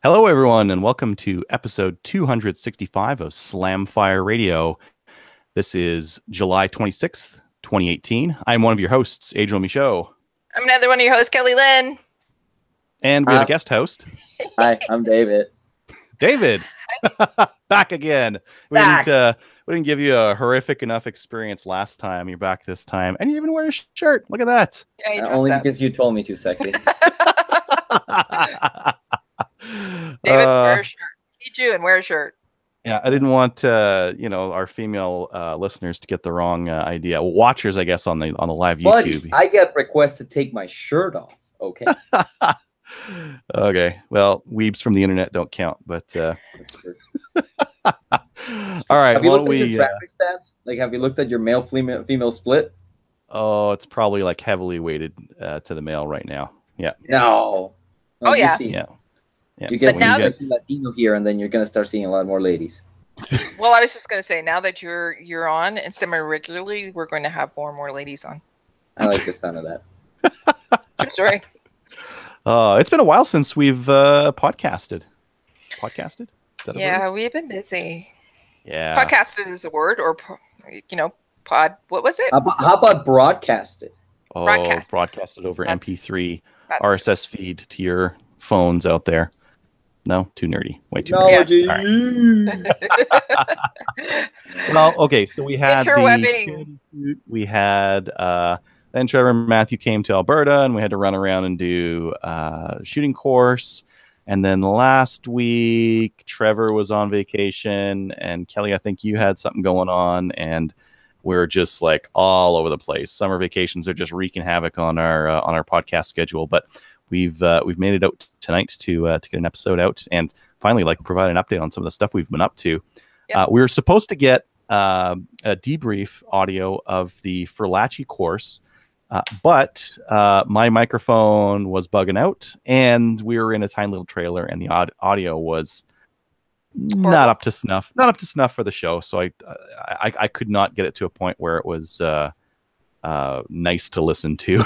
Hello, everyone, and welcome to episode 265 of Slamfire Radio. This is July 26th, 2018. I'm one of your hosts, Adriel Michaud. I'm another one of your hosts, Kelly Lynn. And we have a guest host. Hi, I'm David. David, back again. We didn't give you a horrific enough experience last time. You're back this time. And you even wear a shirt. Look at that. Yeah, Only because you told me to, sexy. David, wear a shirt. Need you and wear a shirt. Yeah, I didn't want our female listeners to get the wrong idea. Watchers, I guess, on the live YouTube. But I get requests to take my shirt off. Okay. Okay. Well, weebs from the internet don't count, but all right. Have you looked at your traffic stats? Like, have you looked at your male female split? Oh, it's probably like heavily weighted to the male right now. Yeah. No. Oh, yeah. Yeah. You get some Latino here, and then you're gonna start seeing a lot more ladies. Well, I was just gonna say, now that you're on and semi-regularly, we're going to have more and more ladies on. I like the sound of that. True story. It's been a while since we've podcasted. Podcasted? Yeah, we've been busy. Yeah. Podcasted is a word, or pod. What was it? How about broadcasted? Oh, broadcasted over That's MP3 RSS feed to your phones out there. No, too nerdy. Way too nerdy. Right. Well, okay, so we had interwebbing. We had then Trevor and Matthew came to Alberta, and we had to run around and do shooting course. And then last week, Trevor was on vacation, and Kelly, I think you had something going on, and we're just like all over the place. Summer vacations are just wreaking havoc on our podcast schedule, but we've made it out tonight to get an episode out and finally provide an update on some of the stuff we've been up to. Yep. We were supposed to get a debrief audio of the Furlachi course, but my microphone was bugging out, and we were in a tiny little trailer, and the audio was not up to snuff for the show. So I could not get it to a point where it was nice to listen to.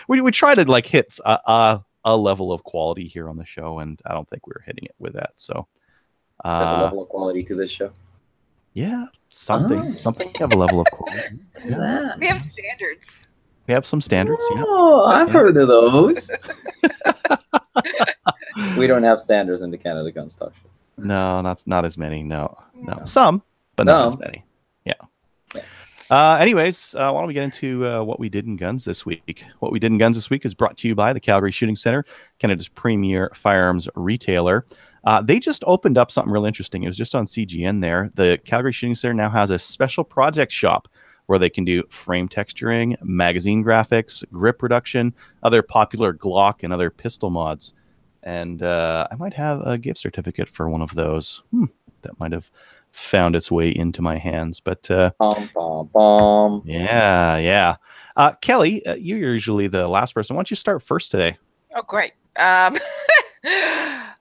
we try to hit a level of quality here on the show, and I don't think we were hitting it with that. So there's a level of quality to this show. Yeah, something have a level of quality. Yeah. We have standards. We have some standards. Oh, I've heard of those. We don't have standards in the Canada Guns Talk Show. No, not as many. No. Some, but not as many. Yeah. Anyways, why don't we get into what we did in guns this week? What we did in guns this week is brought to you by the Calgary Shooting Center, Canada's premier firearms retailer. They just opened up something really interesting. It was just on CGN there. The Calgary Shooting Center now has a special project shop where they can do frame texturing, magazine graphics, grip reduction, other popular Glock and other pistol mods. And I might have a gift certificate for one of those. That might have found its way into my hands. But yeah. Kelly, you're usually the last person. Why don't you start first today? Oh, great. All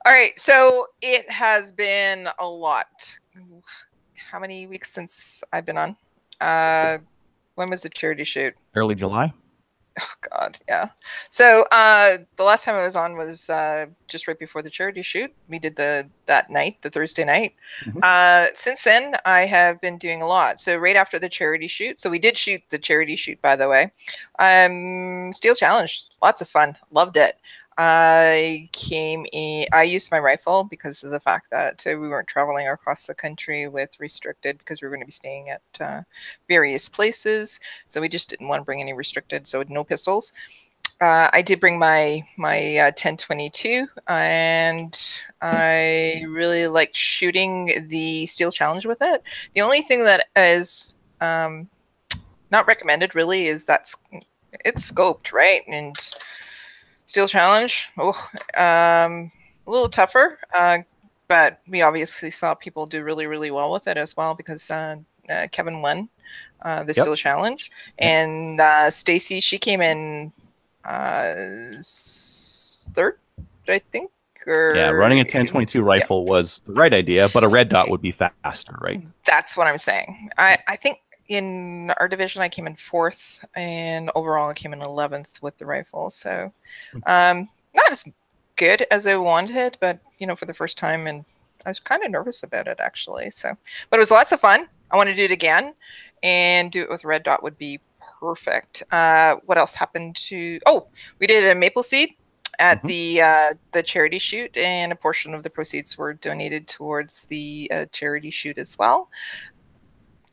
right. So it has been a lot. How many weeks since I've been on? When was the charity shoot? Early July. Oh God, yeah. So the last time I was on was just right before the charity shoot. We did that night, the Thursday night. Mm-hmm. Since then, I have been doing a lot. So right after the charity shoot, so we did shoot the charity shoot, by the way. Steel Challenge, lots of fun, loved it. I used my rifle because of the fact that we weren't traveling across the country with restricted, because we were going to be staying at various places. So we just didn't want to bring any restricted, so no pistols. I did bring my 1022, and I really liked shooting the Steel Challenge with it. The only thing that is not recommended really is that it's scoped, right? And Steel Challenge, a little tougher, but we obviously saw people do really, really well with it as well, because Kevin won the Steel Challenge, and Stacy, she came in third, I think. Running a 1022 rifle was the right idea, but a red dot would be faster, right? That's what I'm saying. I think in our division, I came in fourth, and overall I came in 11th with the rifle. So not as good as I wanted, but for the first time, and I was kind of nervous about it actually. So, but it was lots of fun. I want to do it again, and do it with Red Dot would be perfect. What else happened we did a maple seed at the charity shoot, and a portion of the proceeds were donated towards the charity shoot as well.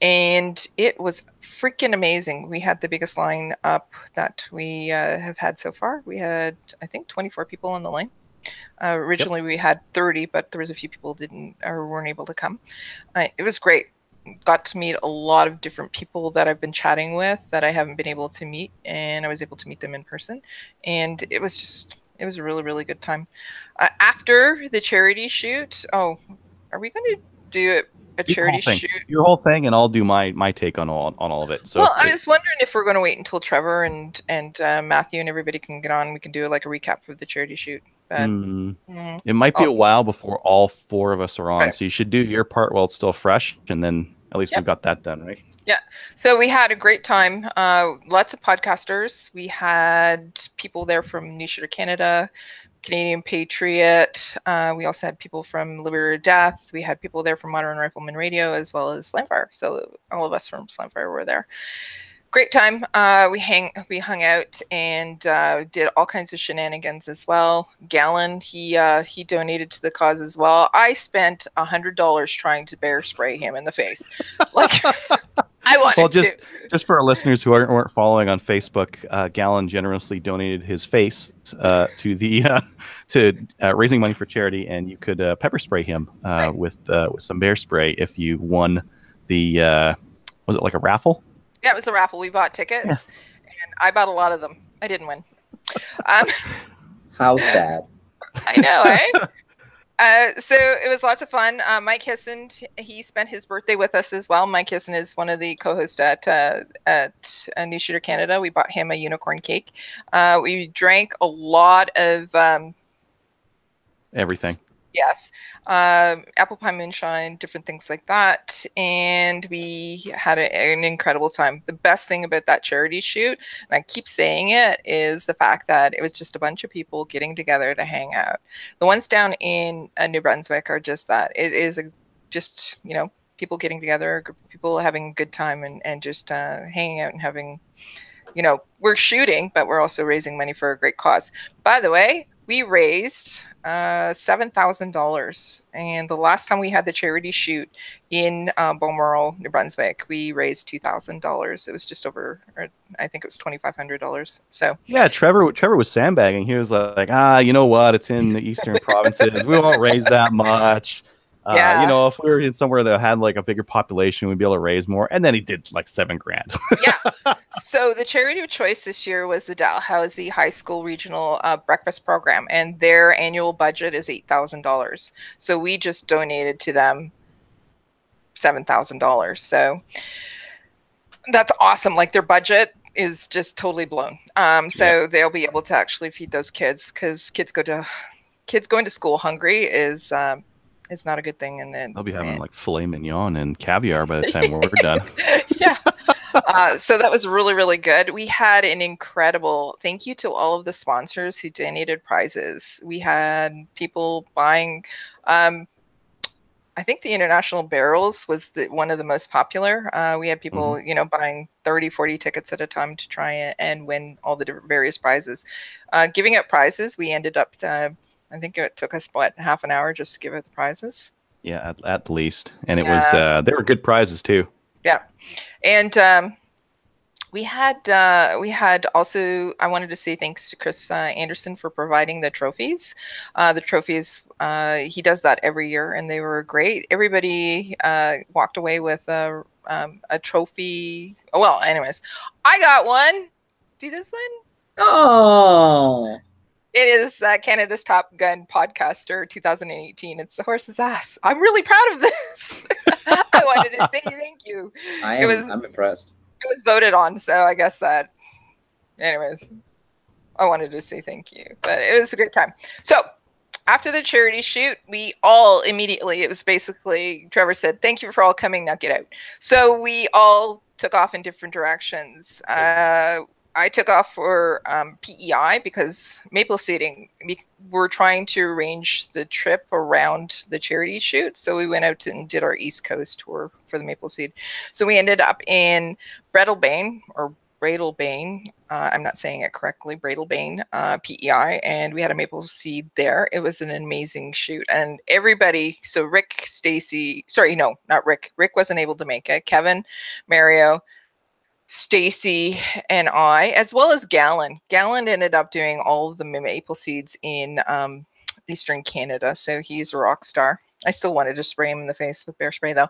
And it was freaking amazing. We had the biggest line up that we have had so far. We had, I think, 24 people on the line. Originally, we had 30, but there was a few people didn't or weren't able to come. It was great. Got to meet a lot of different people that I've been chatting with that I haven't been able to meet, and I was able to meet them in person. And it was a really, really good time. After the charity shoot, are we going to do a charity shoot? Your whole thing, and I'll do my take on all of it. So, well, I was wondering if we're going to wait until Trevor and Matthew and everybody can get on. We can do like a recap of the charity shoot. But, it might be a while before all 4 of us are on, so you should do your part while it's still fresh, and then at least we've got that done, right? Yeah. So we had a great time. Lots of podcasters. We had people there from New Shooter Canada, Canadian Patriot. We also had people from Liberty or Death. We had people there from Modern Rifleman Radio, as well as Slamfire. So all of us from Slamfire were there. Great time. We hung out and did all kinds of shenanigans as well. Gallon, he donated to the cause as well. I spent $100 trying to bear spray him in the face. Like I wanted to. Just for our listeners who weren't following on Facebook, Gallon generously donated his face to the to raising money for charity, and you could pepper spray him with some bear spray if you won the was it like a raffle? Yeah, it was a raffle. We bought tickets, and I bought a lot of them. I didn't win. How sad. I know, eh? So it was lots of fun. Mike Hisson, he spent his birthday with us as well. Mike Hisson is one of the co-hosts at New Shooter Canada. We bought him a unicorn cake. We drank a lot of everything. Yes. Apple pie moonshine, different things like that. And we had an incredible time. The best thing about that charity shoot, and I keep saying it, is the fact that it was just a bunch of people getting together to hang out. The ones down in New Brunswick are just that. It is just people getting together, a group of people having a good time and just hanging out and having, we're shooting, but we're also raising money for a great cause. By the way, we raised $7,000, and the last time we had the charity shoot in Balmoral, New Brunswick, we raised $2,000. It was just over, I think it was $2,500. So yeah, Trevor was sandbagging. He was like, you know what? It's in the eastern provinces. We won't raise that much. If we were in somewhere that had like a bigger population, we'd be able to raise more. And then he did like $7,000. Yeah. So the charity of choice this year was the Dalhousie High School Regional Breakfast Program, and their annual budget is $8,000. So we just donated to them $7,000. That's awesome. Like their budget is just totally blown. So they'll be able to actually feed those kids, because kids going to school hungry is not a good thing. And then they'll be having like filet mignon and caviar by the time we're done. Yeah. So that was really, really good. We had an incredible thank you to all of the sponsors who donated prizes. We had people buying, I think the International Barrels was one of the most popular. We had people, buying 30, 40 tickets at a time to try and win all the different various prizes. Giving out prizes, we ended up, I think it took us, half an hour just to give out the prizes? Yeah, at least. And it was, they were good prizes too. Yeah. And we had also, I wanted to say thanks to Chris Anderson for providing the trophies. The trophies, he does that every year, and they were great. Everybody walked away with a trophy. Oh, well, anyways, I got one. See this one? Oh. It is Canada's Top Gun Podcaster 2018. It's the horse's ass. I'm really proud of this. I wanted to say thank you. I'm impressed. It was voted on, so I guess that. Anyways, I wanted to say thank you, but it was a great time. So after the charity shoot, we all immediately, it was basically, Trevor said, "Thank you for all coming. Now get out." So we all took off in different directions. I took off for PEI because maple seeding. We're trying to arrange the trip around the charity shoot, so we went out and did our East Coast tour for the maple seed. So we ended up in Breadalbane or Bradlebane. I'm not saying it correctly. Bradlebane, PEI, and we had a maple seed there. It was an amazing shoot, and everybody. So Rick, Stacy, sorry, no, not Rick. Rick wasn't able to make it. Kevin, Mario, Stacy, and I, as well as Gallon. Gallon ended up doing all of the maple seeds in Eastern Canada, so he's a rock star. I still wanted to spray him in the face with bear spray, though.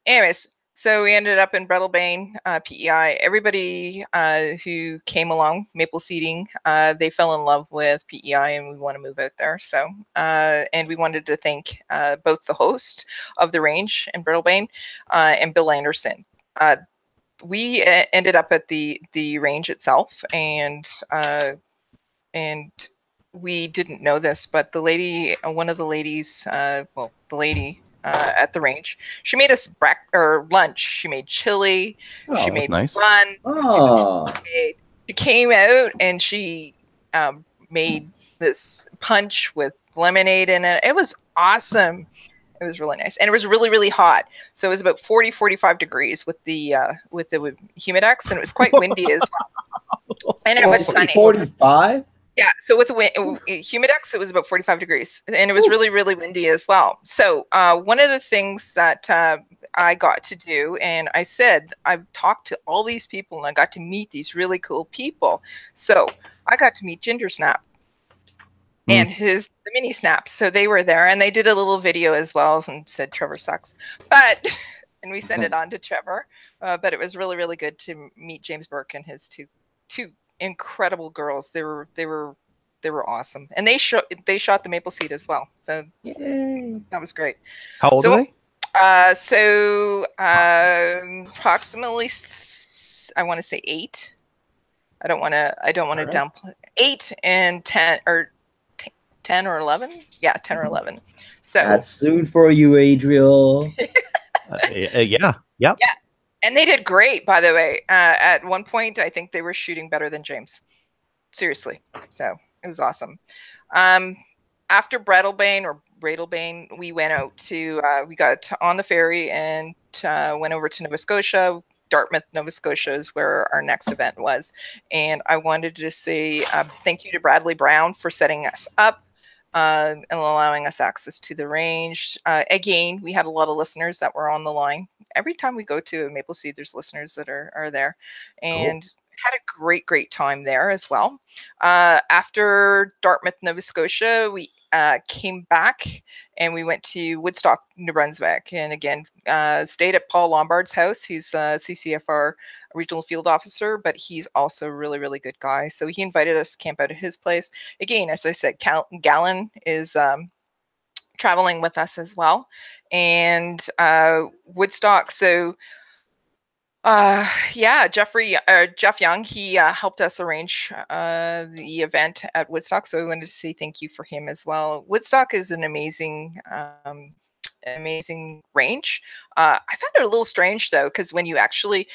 Anyways, so we ended up in Breadalbane, PEI. Everybody who came along maple seeding, they fell in love with PEI, and we want to move out there. So, and we wanted to thank both the host of the range in Breadalbane and Bill Anderson. We ended up at the range itself, and we didn't know this, but the lady, one of the ladies, well, the lady at the range, she made us lunch. She made chili. She made nice. bun. Oh. She came out and she made this punch with lemonade in it. It was awesome. It was really nice. And it was really, really hot. So it was about 40, 45 degrees with the Humidex, and it was quite windy as well. And it was sunny. 45? Yeah. So with the Humidex, it was about 45 degrees, and it was really, really windy as well. So one of the things that I got to do, and I said, I've talked to all these people and I got to meet these really cool people. So I got to meet Ginger Snap and the mini snaps. So they were there, and they did a little video as well and said Trevor sucks, but and we sent it on to Trevor. But it was really, really good to meet James Burke and his two incredible girls. They were awesome, and they shot the maple seed as well. So yay. That was great. How old are they? Approximately, I want to say 8. I don't want to downplay 8 and 10 or 10 or 11. Yeah, 10 or 11. So that's soon for you, Adriel. Yeah. Yep. Yeah. And they did great, by the way. At one point, I think they were shooting better than James. Seriously. So it was awesome. After Breadalbane, we went out to, we got on the ferry and went over to Nova Scotia. Dartmouth, Nova Scotia is where our next event was. And I wanted to say thank you to Bradley Brown for setting us up and allowing us access to the range. Again, we had a lot of listeners that were on the line. Every time we go to a Maple Seed, there's listeners that are there, and had a great time there as well. After Dartmouth, Nova Scotia, we came back and we went to Woodstock, New Brunswick, and again stayed at Paul Lombard's house. He's CCFR regional field officer, but he's also a really good guy. So he invited us to camp out at his place. Again, as I said, Gallon is traveling with us as well, and Woodstock. So yeah, Jeff Young, he helped us arrange the event at Woodstock, so we wanted to say thank you for him as well. Woodstock is an amazing range. I found it a little strange though, because when you actually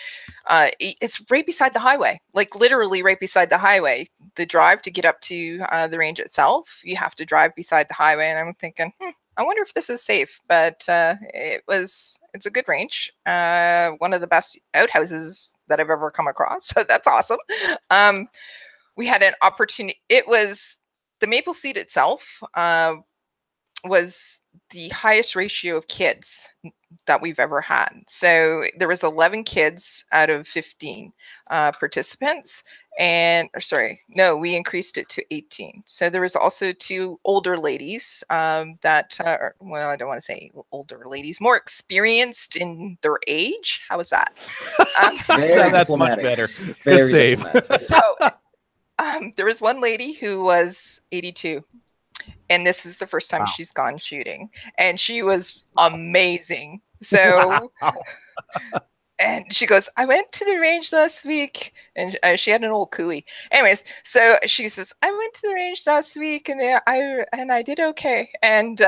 it's right beside the highway, like literally right beside the highway. The drive to get up to the range itself, you have to drive beside the highway, and I'm thinking, I wonder if this is safe, but it's a good range. One of the best outhouses that I've ever come across. So that's awesome. We had an opportunity. It was the Maple Seed itself was the highest ratio of kids that we've ever had. So there was 11 kids out of 15 participants. And we increased it to 18. So there was also 2 older ladies that, well, I don't want to say older ladies, more experienced in their age. How was that? That's much better. Good save. So there was one lady who was 82. And this is the first time she's gone shooting. And she was amazing. So... And she goes, I went to the range last week, and she had an old cooey. Anyways, so she says, I went to the range last week, and I did okay. And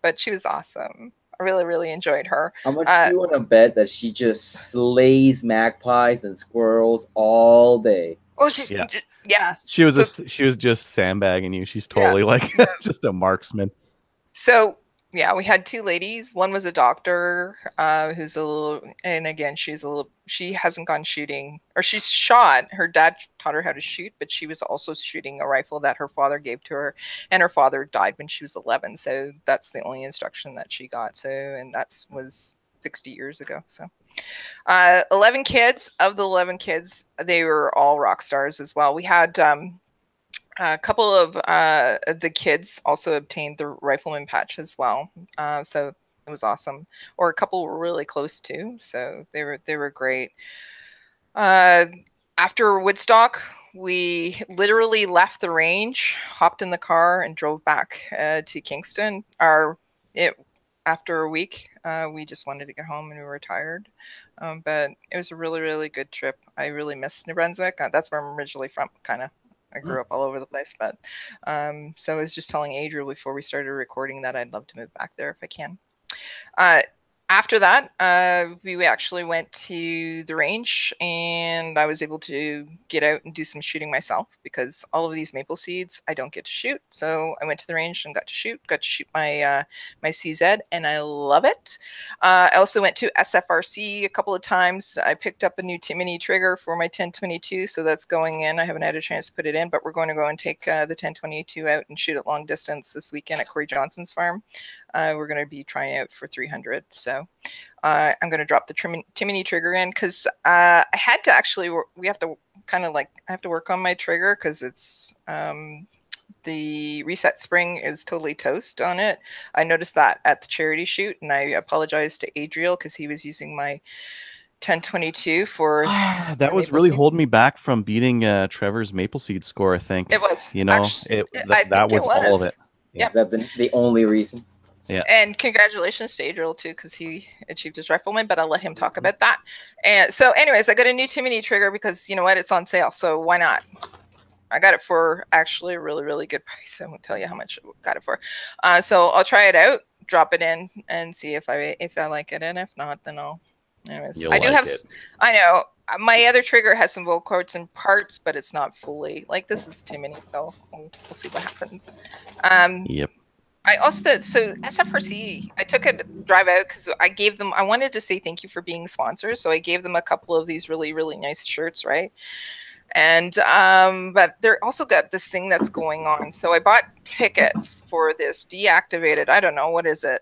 but she was awesome. I really, really enjoyed her. How much do you want to bet that she just slays magpies and squirrels all day? Oh, she's yeah. She was she was just sandbagging you. She's totally like just a marksman. So yeah, we had two ladies. One was a doctor, who's a little, and again, she hasn't gone shooting, or she's shot. Her dad taught her how to shoot, but she was also shooting a rifle that her father gave to her, and her father died when she was 11. So that's the only instruction that she got. So, and was 60 years ago. So 11 kids. Of the 11 kids, they were all rock stars as well. We had a couple of the kids also obtained the rifleman patch as well. So it was awesome. Or a couple were really close too. So they were great. After Woodstock, we literally left the range, hopped in the car, and drove back to Kingston. After a week, we just wanted to get home and we were tired. But it was a really, really good trip. I really miss New Brunswick. That's where I'm originally from, kind of. I grew up all over the place, but so I was just telling Adriel before we started recording that I'd love to move back there if I can. After that, we actually went to the range, and I was able to get out and do some shooting myself because all of these maple seeds I don't get to shoot. So I went to the range and got to shoot my my CZ, and I love it. I also went to SFRC a couple of times. I picked up a new Timony trigger for my 1022, so that's going in. I haven't had a chance to put it in, but we're going to go and take the 1022 out and shoot it long distance this weekend at Corey Johnson's farm. We're going to be trying out for 300. So I'm going to drop the Timony trigger in because I had to actually, I have to work on my trigger because it's, the reset spring is totally toast on it. I noticed that at the charity shoot, and I apologized to Adriel because he was using my 1022 for that was really holding me back from beating Trevor's maple seed score. I think it was, you know, actually, that was all of it. Yeah, that's the only reason. Yeah. And congratulations to Adriel too, because he achieved his rifleman, but I'll let him talk about that. And so anyways, I got a new Timony trigger because you know what, it's on sale. So why not? I got it for actually a really, really good price. I won't tell you how much I got it for. So I'll try it out, drop it in, and see if I like it. And if not, then I'll. Anyways, I know my other trigger has some Volquartz and parts, but it's not fully like this is Timony, so we'll see what happens. Yep. I also, so SFRC, I took a drive out because I wanted to say thank you for being sponsors. So I gave them a couple of these really, really nice shirts, right? And, but they're also got this thing that's going on. So I bought tickets for this deactivated, I don't know, what is it?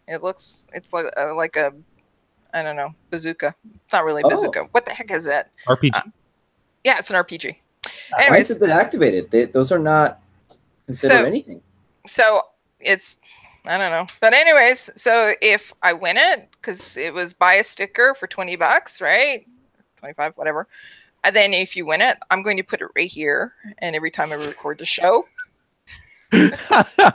It's like a, I don't know, bazooka. It's not really bazooka. What the heck is it? RPG. Yeah, it's an RPG. Anyways, why is it deactivated? Those are not considered anything. So it's, I don't know. But anyways, so if I win it, because it was buy a sticker for $20, right? 25, whatever. And then if you win it, I'm going to put it right here. And every time I record the show. I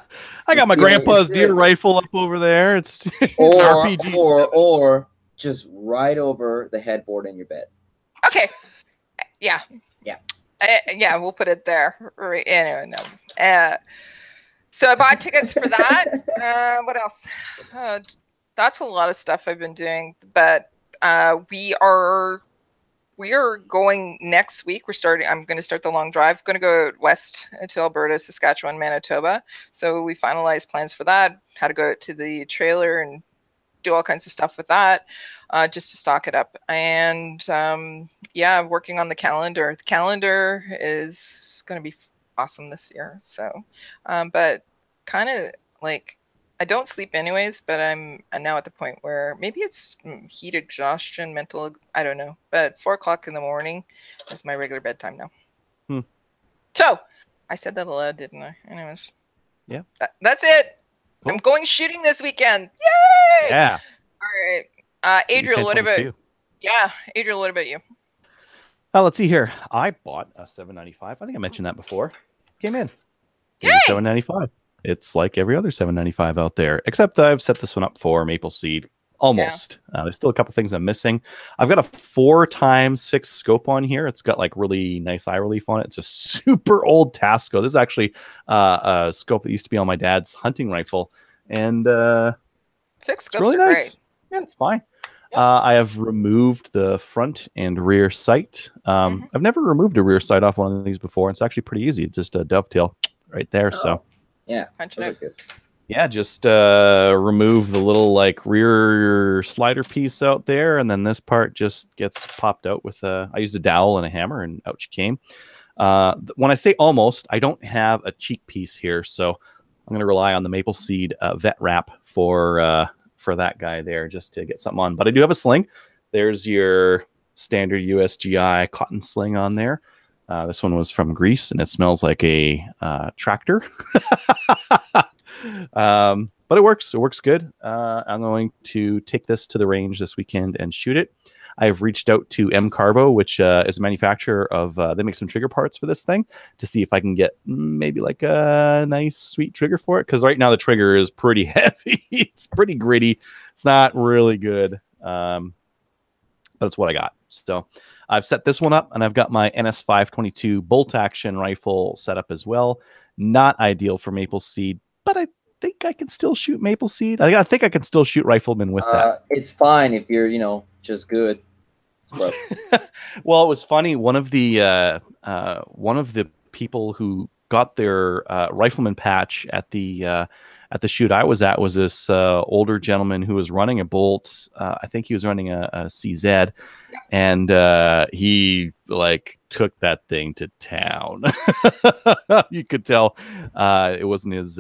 got my grandpa's deer rifle up over there. It's RPG. Or just right over the headboard in your bed. Okay. Yeah. Yeah. Yeah, we'll put it there. Right. Anyway, no. So I bought tickets for that. What else? That's a lot of stuff I've been doing. But we are going next week. I'm going to start the long drive. Going to go west to Alberta, Saskatchewan, Manitoba. So we finalized plans for that. How to go to the trailer and do all kinds of stuff with that, just to stock it up. And yeah, I'm working on the calendar. The calendar is going to be awesome this year. So, but kind of like, I don't sleep anyways, but I'm now at the point where maybe it's heat exhaustion, mental, I don't know. But 4 o'clock in the morning is my regular bedtime now. So I said that aloud, didn't I? Anyways. Yeah. That's it. Cool. I'm going shooting this weekend. Yay! Yeah. All right. Adriel, what about you? Yeah. Adriel, what about you? Let's see here. I bought a 795. I think I mentioned that before. Came in. Yay! 795. It's like every other 795 out there, except I've set this one up for maple seed almost. Yeah. There's still a couple things I'm missing. I've got a 4x6 scope on here. It's got like really nice eye relief on it. It's a super old Tasco. This is actually a scope that used to be on my dad's hunting rifle, and Fixed It's scopes really are nice. great. Yeah, it's fine. Yep. I have removed the front and rear sight. I've never removed a rear sight off one of these before. It's actually pretty easy. It's just a dovetail right there. So yeah, Punch it those out. are good. yeah, just remove the little like rear slider piece out there, and then this part just gets popped out with I used a dowel and a hammer, and out she came. When I say almost, I don't have a cheek piece here, so I'm going to rely on the Maple Seed vet wrap for that guy there just to get something on. But I do have a sling. There's your standard USGI cotton sling on there. This one was from Greece, and it smells like a tractor. But it works. It works good. I'm going to take this to the range this weekend and shoot it. I've reached out to M Carbo, which is a manufacturer of, they make some trigger parts for this thing, to see if I can get maybe like a nice sweet trigger for it. Because right now the trigger is pretty heavy. It's pretty gritty. It's not really good. But it's what I got. So I've set this one up, and I've got my NS522 bolt action rifle set up as well. Not ideal for Maple Seed, but I think I can still shoot Maple Seed. I think I can still shoot rifleman with that. It's fine if you're, just good. Well, it was funny. One of the people who got their rifleman patch at the shoot I was at was this older gentleman who was running a bolt. I think he was running a CZ, and he like took that thing to town. You could tell it wasn't his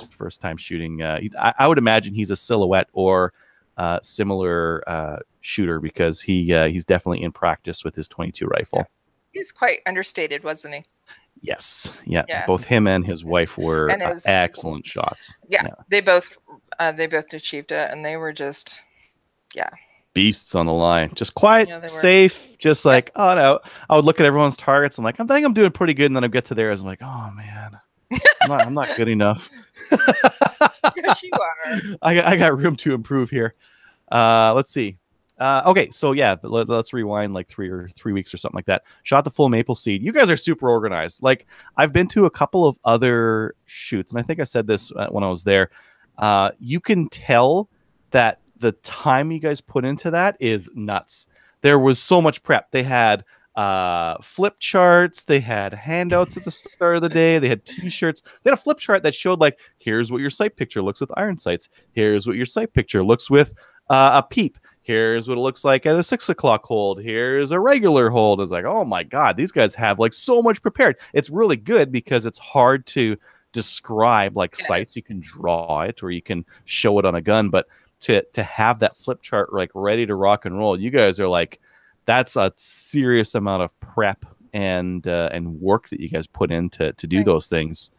first time shooting. I would imagine he's a silhouette or similar shooter, because he's definitely in practice with his 22 rifle. Yeah. He was quite understated, wasn't he? Yes. Yeah. Both him and his wife were excellent shots. Yeah. They both achieved it, and they were just, beasts on the line. Just quiet, safe, just like, oh no. I would look at everyone's targets. I'm like, I think I'm doing pretty good. And then I get to theirs. I'm like, oh man, I'm not good enough. Yes, you are. I got room to improve here. Let's see. Okay, so yeah, let's rewind like 3 weeks or something like that. Shot the full Maple Seed. You guys are super organized. Like, I've been to a couple of other shoots, and I think I said this when I was there. You can tell that the time you guys put into that is nuts. There was so much prep. They had flip charts. They had handouts at the start of the day. They had t-shirts. They had a flip chart that showed like, here's what your sight picture looks with iron sights. Here's what your sight picture looks with a peep. Here's what it looks like at a 6 o'clock hold. Here's a regular hold. It's like, oh my God, these guys have like so much prepared. It's really good because it's hard to describe like sights. You can draw it or you can show it on a gun, but to have that flip chart like ready to rock and roll, you guys are like, that's a serious amount of prep and work that you guys put in to do those things.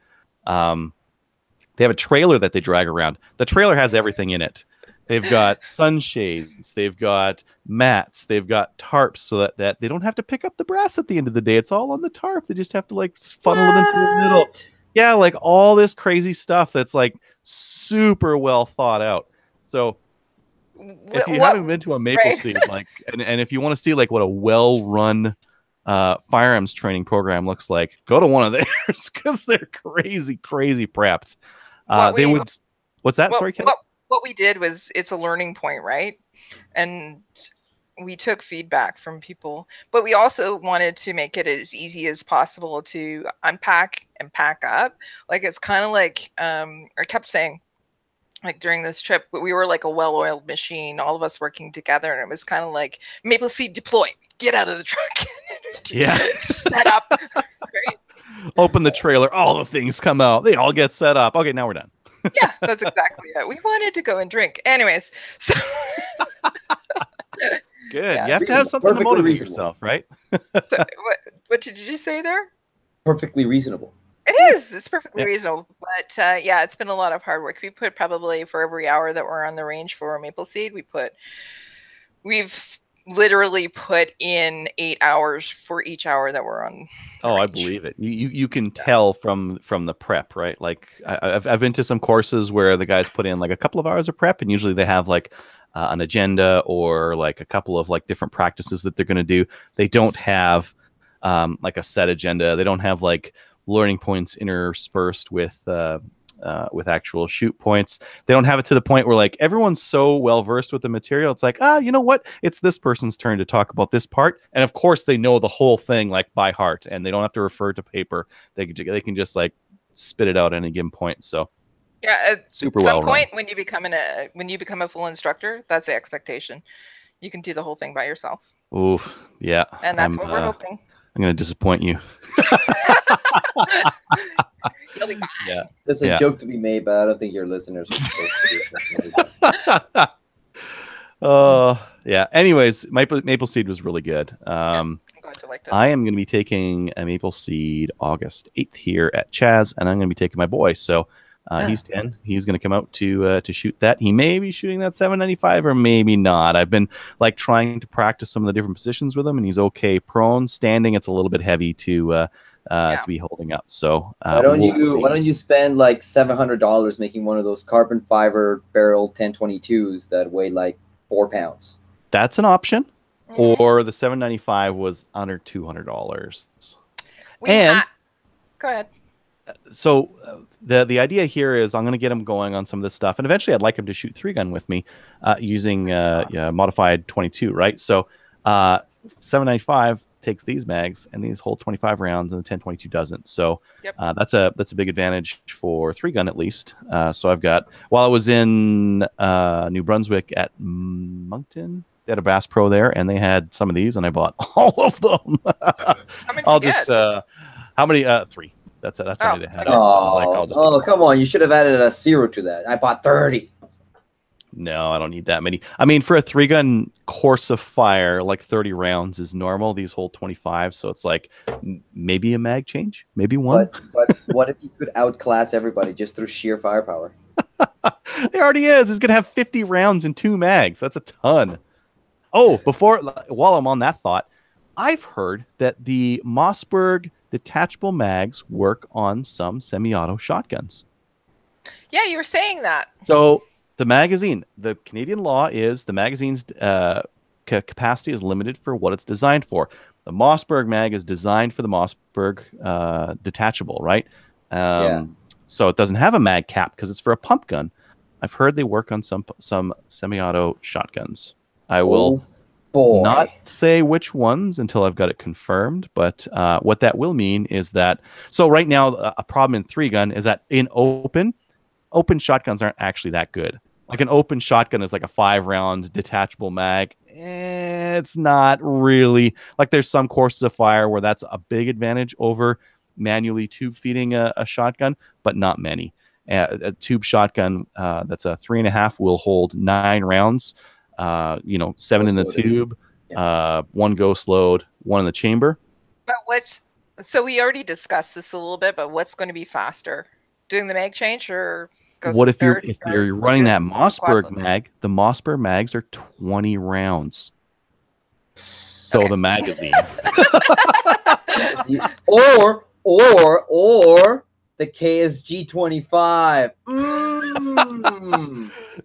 They have a trailer that they drag around. The trailer has everything in it. They've got sunshades, they've got mats, they've got tarps, so that they don't have to pick up the brass at the end of the day. It's all on the tarp. They just have to like funnel it into the middle. Yeah, like all this crazy stuff that's like super well thought out. So if you haven't been to a Maple Seed, like, and if you want to see like what a well-run firearms training program looks like, go to one of theirs because they're crazy prepped. What's that? Sorry, Ken? What we did was, it's a learning point, right? And we took feedback from people, but we also wanted to make it as easy as possible to unpack and pack up. Like, it's kind of like, I kept saying, like during this trip, we were like a well-oiled machine, all of us working together, and it was kind of like Maple Seed deploy, get out of the truck, set up, right? Open the trailer, all the things come out, they all get set up. Okay, now we're done. Yeah, that's exactly it. We wanted to go and drink. Anyways, so good. Yeah. You have to have something to motivate yourself, right? So, what did you say there? Perfectly reasonable. It is. It's perfectly reasonable. But yeah, it's been a lot of hard work. We put probably for every hour that we're on the range for Maple Seed, we've literally put in 8 hours for each hour that we're on. I believe it. You can tell from the prep, right? Like I've been to some courses where the guys put in like a couple of hours of prep, and usually they have like an agenda or like a couple of like different practices that they're going to do. They don't have like a set agenda. They don't have like learning points interspersed with with actual shoot points. They don't have it to the point where like everyone's so well versed with the material. It's like, you know what? It's this person's turn to talk about this part, and of course they know the whole thing like by heart, and they don't have to refer to paper. They can just like spit it out at any given point. So yeah, at super some well point run. when you become a full instructor, that's the expectation. You can do the whole thing by yourself. Oof, yeah. And that's what we're hoping. I'm going to disappoint you. You'll be fine. Yeah. There's a joke to be made, but I don't think your listeners are supposed to do yeah. Anyways, Maple Seed was really good. I'm glad you liked it. I am going to be taking a Maple Seed August 8th here at Chaz, and I'm going to be taking my boy. So he's 10. He's going to come out to shoot that. He may be shooting that 795 or maybe not. I've been like trying to practice some of the different positions with him, and he's okay prone. Standing, it's a little bit heavy to be holding up. So why don't you spend like $700 making one of those carbon fiber barrel 1022s that weigh like 4 pounds? That's an option. Or the 795 was under $200. Go ahead. So the idea here is I'm going to get him going on some of this stuff, and eventually I'd like him to shoot 3-gun with me using modified 22, right? So 795 takes these mags, and these hold 25 rounds, and the 1022 doesn't. So that's a big advantage for 3-gun at least. So I've got, while I was in New Brunswick at Moncton, they had a Bass Pro there, and they had some of these, and I bought all of them. How many? 3. That's how many they had. Okay. Come on! You should have added a 0 to that. I bought 30. No, I don't need that many. I mean, for a 3-gun course of fire, like 30 rounds is normal. These hold 25, so it's like maybe a mag change, maybe one. But what if you could outclass everybody just through sheer firepower? It already is. He's gonna have 50 rounds in 2 mags. That's a ton. Oh, while I'm on that thought, I've heard that the Mossberg detachable mags work on some semi-auto shotguns. Yeah, you were saying that. So the magazine, the Canadian law is the magazine's capacity is limited for what it's designed for. The Mossberg mag is designed for the Mossberg detachable, right? So it doesn't have a mag cap because it's for a pump gun. I've heard they work on some semi-auto shotguns. I will not say which ones until I've got it confirmed, but what that will mean is that, so right now a problem in 3-gun is that in open shotguns aren't actually that good. Like an open shotgun is like a 5-round detachable mag. It's not really, like there's some courses of fire where that's a big advantage over manually tube feeding a shotgun, but not many. A tube shotgun that's a 3.5 will hold 9 rounds. 7 in the tube, 1 ghost load, 1 in the chamber. But so we already discussed this a little bit, but what's going to be faster? Doing the mag change or what if you're running that Mossberg mag? The Mossberg mags are 20 rounds. So the magazine. or the KSG 25.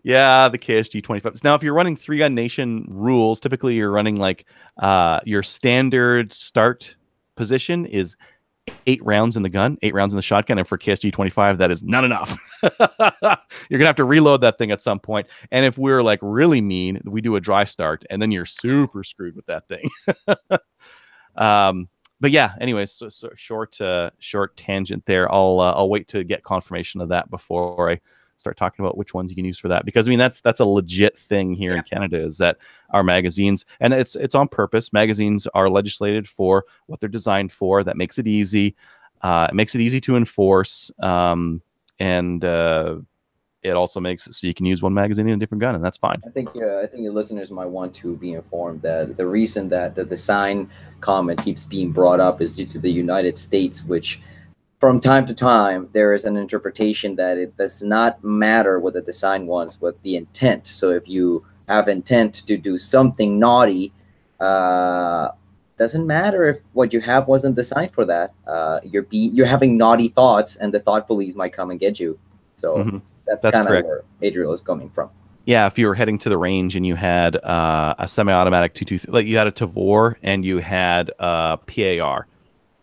Yeah, the KSG 25. Now, if you're running 3-gun nation rules, typically you're running like your standard start position is 8 rounds in the gun, 8 rounds in the shotgun, and for KSG 25, that is not enough. You're gonna have to reload that thing at some point. And if we're like really mean, we do a dry start, and then you're super screwed with that thing. But yeah, anyways, so short tangent there. I'll wait to get confirmation of that before I start talking about which ones you can use for that, because I mean that's a legit thing here in Canada, is that our magazines, and it's on purpose. Magazines are legislated for what they're designed for. That makes it easy. It makes it easy to enforce, and it also makes it so you can use one magazine in a different gun, and that's fine. I think your listeners might want to be informed that the reason that the design comment keeps being brought up is due to the United States, which from time to time there is an interpretation that it does not matter what the design wants, but the intent. So if you have intent to do something naughty, doesn't matter if what you have wasn't designed for that. You're having naughty thoughts, and the thought police might come and get you. So that's kind of where Adriel is coming from. Yeah, if you were heading to the range and you had a semi-automatic 223, like you had a Tavor and you had a PAR,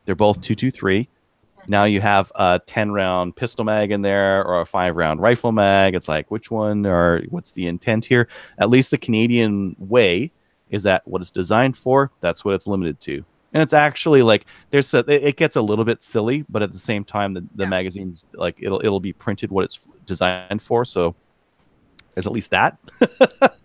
they're both 223. Now you have a 10-round pistol mag in there or a 5-round rifle mag. It's like, which one, or what's the intent here? At least the Canadian way is that what it's designed for, that's what it's limited to. And it's actually like it gets a little bit silly, but at the same time, the magazine's like it'll be printed what it's designed for. So there's at least that.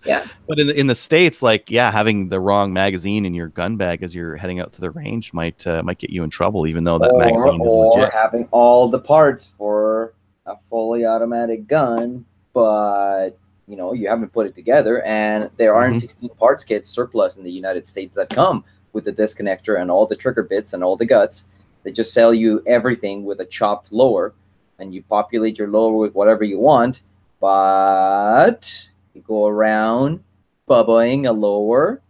Yeah. But in the States, like, yeah, having the wrong magazine in your gun bag as you're heading out to the range might get you in trouble, even though that magazine is legit. Or having all the parts for a fully automatic gun, but you haven't put it together, and there aren't 16 parts kits surplus in the United States that come with the disconnector and all the trigger bits and all the guts. They just sell you everything with a chopped lower, and you populate your lower with whatever you want, but you go around bubbling a lower,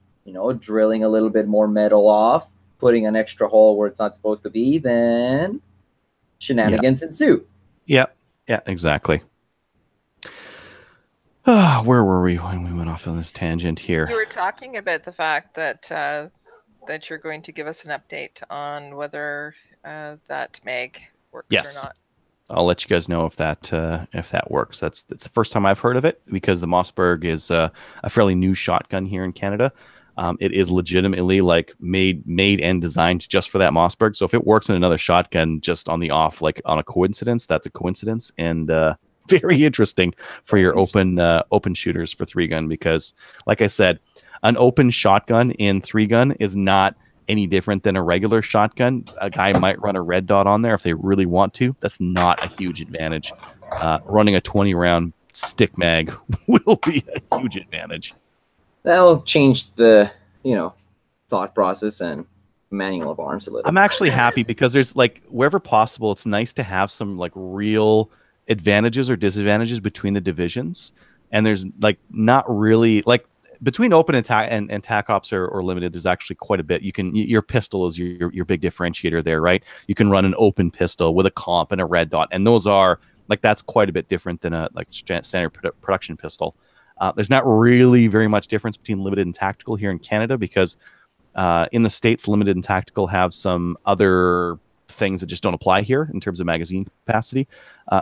drilling a little bit more metal off, putting an extra hole where it's not supposed to be, then shenanigans ensue. Yeah, exactly. Where were we when we went off on this tangent here? You were talking about the fact that that you're going to give us an update on whether that mag works or not. I'll let you guys know if that works. That's the first time I've heard of it, because the Mossberg is a fairly new shotgun here in Canada. It is legitimately like made and designed just for that Mossberg. So if it works in another shotgun just on the off, like on a coincidence, that's a coincidence, and very interesting for your open shooters for 3-gun, because like I said, an open shotgun in 3-gun is not any different than a regular shotgun. A guy might run a red dot on there if they really want to. That's not a huge advantage. Running a 20-round stick mag will be a huge advantage. That'll change the thought process and manual of arms a little. I'm actually happy because there's like, wherever possible, it's nice to have some like real advantages or disadvantages between the divisions. And there's like not really like between open and TAC ops or limited, there's actually quite a bit. Your pistol is your big differentiator there, right? You can run an open pistol with a comp and a red dot, and those are like, that's quite a bit different than a like standard production pistol. There's not really very much difference between limited and tactical here in Canada, because in the States, limited and tactical have some other things that just don't apply here in terms of magazine capacity.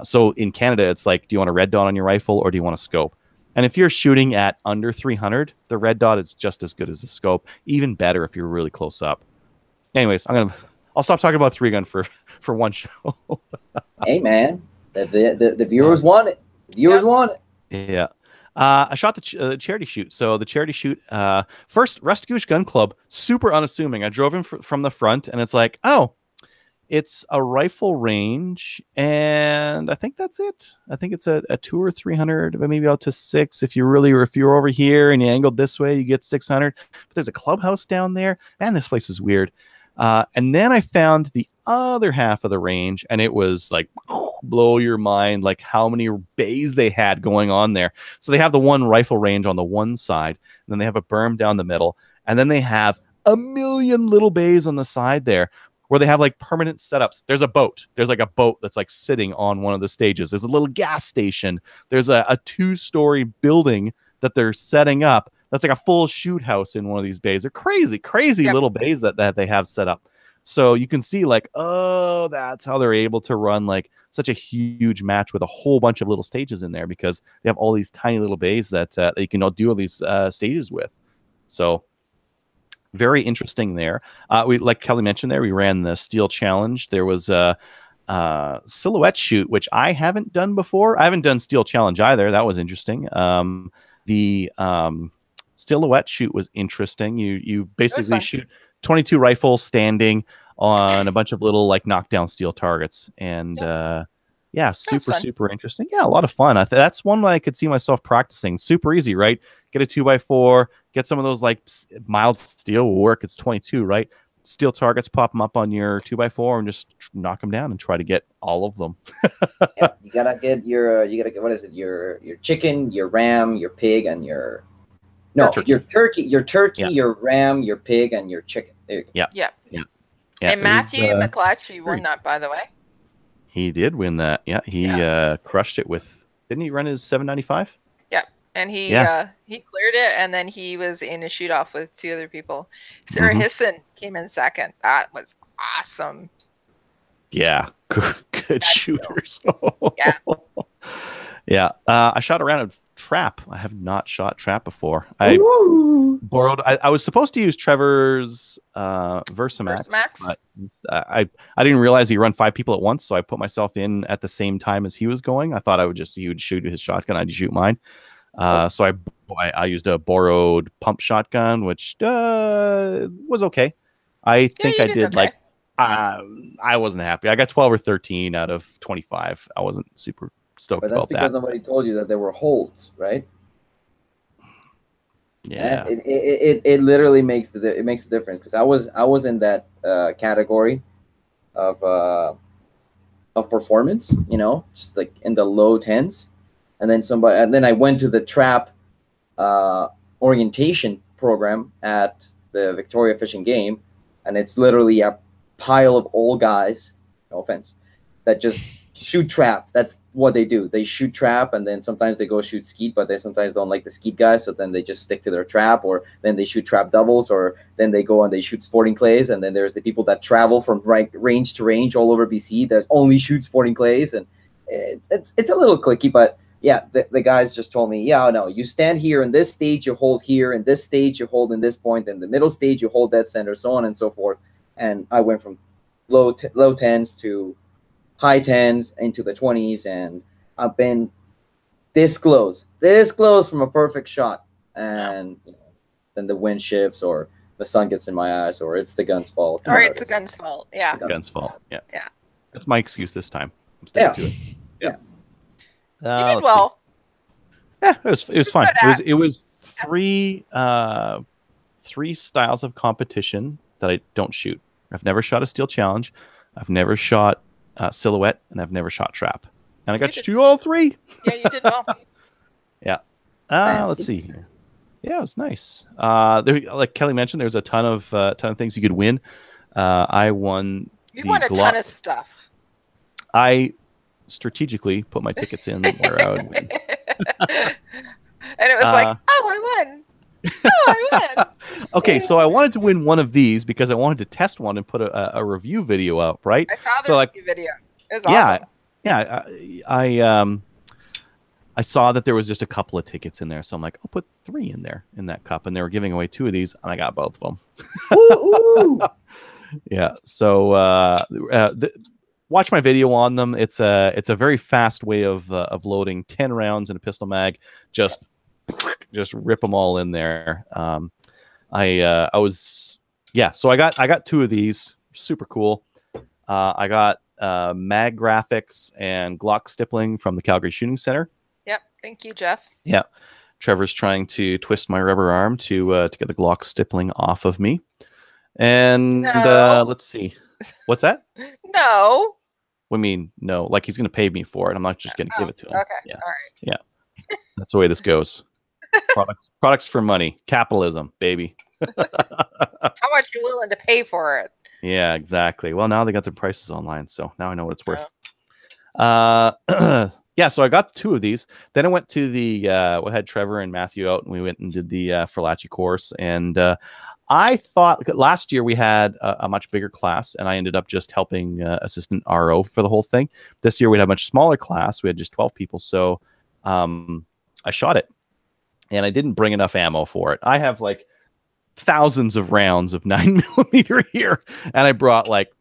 So in Canada, it's like, do you want a red dot on your rifle or do you want a scope? And if you're shooting at under 300, the red dot is just as good as the scope, even better if you're really close up. Anyways, I'll stop talking about 3-gun for one show. Hey man, the viewers want it. The viewers want it. Yeah. I shot the charity shoot. So the charity shoot, first, Restigouche Gun Club, super unassuming. I drove in from the front, and it's like, oh, it's a rifle range, and I think that's it. I think it's a 200 or 300, but maybe out to 6. If you're over here and you angled this way, you get 600. But there's a clubhouse down there, and this place is weird. And then I found the other half of the range, and it was like, blow your mind, like how many bays they had going on there. So they have the one rifle range on the one side, and then they have a berm down the middle, and then they have a million little bays on the side there, where they have like permanent setups. There's a boat. There's like a boat that's like sitting on one of the stages. There's a little gas station. There's a 2-story building that they're setting up. That's like a full shoot house in one of these bays. They're crazy little bays that they have set up. So you can see like, oh, that's how they're able to run like such a huge match with a whole bunch of little stages in there, because they have all these tiny little bays that you can do all these stages with. So very interesting there. We, like Kelly mentioned there, we ran the Steel Challenge. There was a silhouette shoot, which I haven't done before. I haven't done Steel Challenge either. That was interesting. The silhouette shoot was interesting. You basically shoot 22 rifles standing on a bunch of little like knockdown steel targets, and super interesting. Yeah, a lot of fun. That's one that I could see myself practicing. Super easy, right? Get a 2x4, get some of those like mild steel will work. It's 22, right? Steel targets, pop them up on your 2x4 and just knock them down and try to get all of them. Yeah, you gotta get what is it? Your chicken, your ram, your pig, and your turkey, your ram, your pig, and your chicken. There you go. Yeah. And Matthew McClatchy won that, by the way. He did win that. Yeah, he crushed it with. Didn't he run his 795? Yeah, and he cleared it, and then he was in a shoot off with 2 other people. Sarah Hisson came in second. That was awesome. Yeah, good shooters. Yeah. Yeah. I shot a round of trap. I have not shot trap before. I borrowed. I was supposed to use Trevor's Versamax, but I didn't realize he run 5 people at once, so I put myself in at the same time as he was going. I thought he would shoot his shotgun, I'd shoot mine. So I used a borrowed pump shotgun, which was okay. I think I did okay. I wasn't happy. I got 12 or 13 out of 25. I wasn't super stoked about that. But that's because nobody told you that there were holds, right? Yeah. And it literally makes a difference, because I was in that category of performance, you know, just like in the low 10s, and then I went to the trap orientation program at the Victoria Fish and Game, and it's literally a pile of old guys, no offense, that just shoot trap. That's what they do. They shoot trap, and then sometimes they go shoot skeet, but they sometimes don't like the skeet guys, so then they just stick to their trap, or then they shoot trap doubles, or then they go and they shoot sporting clays, and then there's the people that travel from range to range all over BC that only shoot sporting clays, and it's a little clicky, but yeah, the guys just told me, yeah, no, you stand here in this stage, you hold here, in this stage, you hold in this point, in the middle stage, you hold dead center, so on and so forth. And I went from low 10s to high 10s into the 20s, and I've been this close from a perfect shot. And you know, then the wind shifts, or the sun gets in my eyes, or it's the gun's fault. Or it's the gun's fault. Yeah. The gun's fault. Yeah. Yeah. That's my excuse this time. I'm sticking to it. Yeah. You did well. See. Yeah, it was fun. It was three styles of competition that I don't shoot. I've never shot a steel challenge. I've never shot silhouette, and I've never shot trap. And I got to do all 3. Yeah, you did well. Yeah. Let's see here. Yeah, it was nice. Like Kelly mentioned, there's a ton of things you could win. I won. You won a ton of stuff. I strategically put my tickets in where I would win. And it was like, oh, I won. Okay, so I wanted to win one of these because I wanted to test one and put a review video up, right? I saw the review video. It was awesome. Yeah. I saw that there was just a couple of tickets in there, so I'm like, I'll put 3 in there in that cup, and they were giving away 2 of these, and I got both of them. Yeah. So watch my video on them. It's a very fast way of loading 10 rounds in a pistol mag. Just rip them all in there. So I got 2 of these. Super cool. I got mag graphics and Glock stippling from the Calgary Shooting Center. Yep. Thank you, Jeff. Yeah. Trevor's trying to twist my rubber arm to get the Glock stippling off of me. And let's see. What's that? No. What do you mean? No. Like he's going to pay me for it. I'm not just going to give it to him. Okay. Yeah. All right. Yeah. That's the way this goes. Products for money. Capitalism, baby. How much you willing to pay for it? Yeah, exactly. Well, now they got their prices online, so now I know what it's worth. Yeah, so I got 2 of these. Then I went to we had Trevor and Matthew out, and we went and did the Ferlacci course. And I thought last year we had a much bigger class, and I ended up just helping assistant RO for the whole thing. This year we had a much smaller class. We had just 12 people, so I shot it. And I didn't bring enough ammo for it. I have like thousands of rounds of 9mm here, and I brought like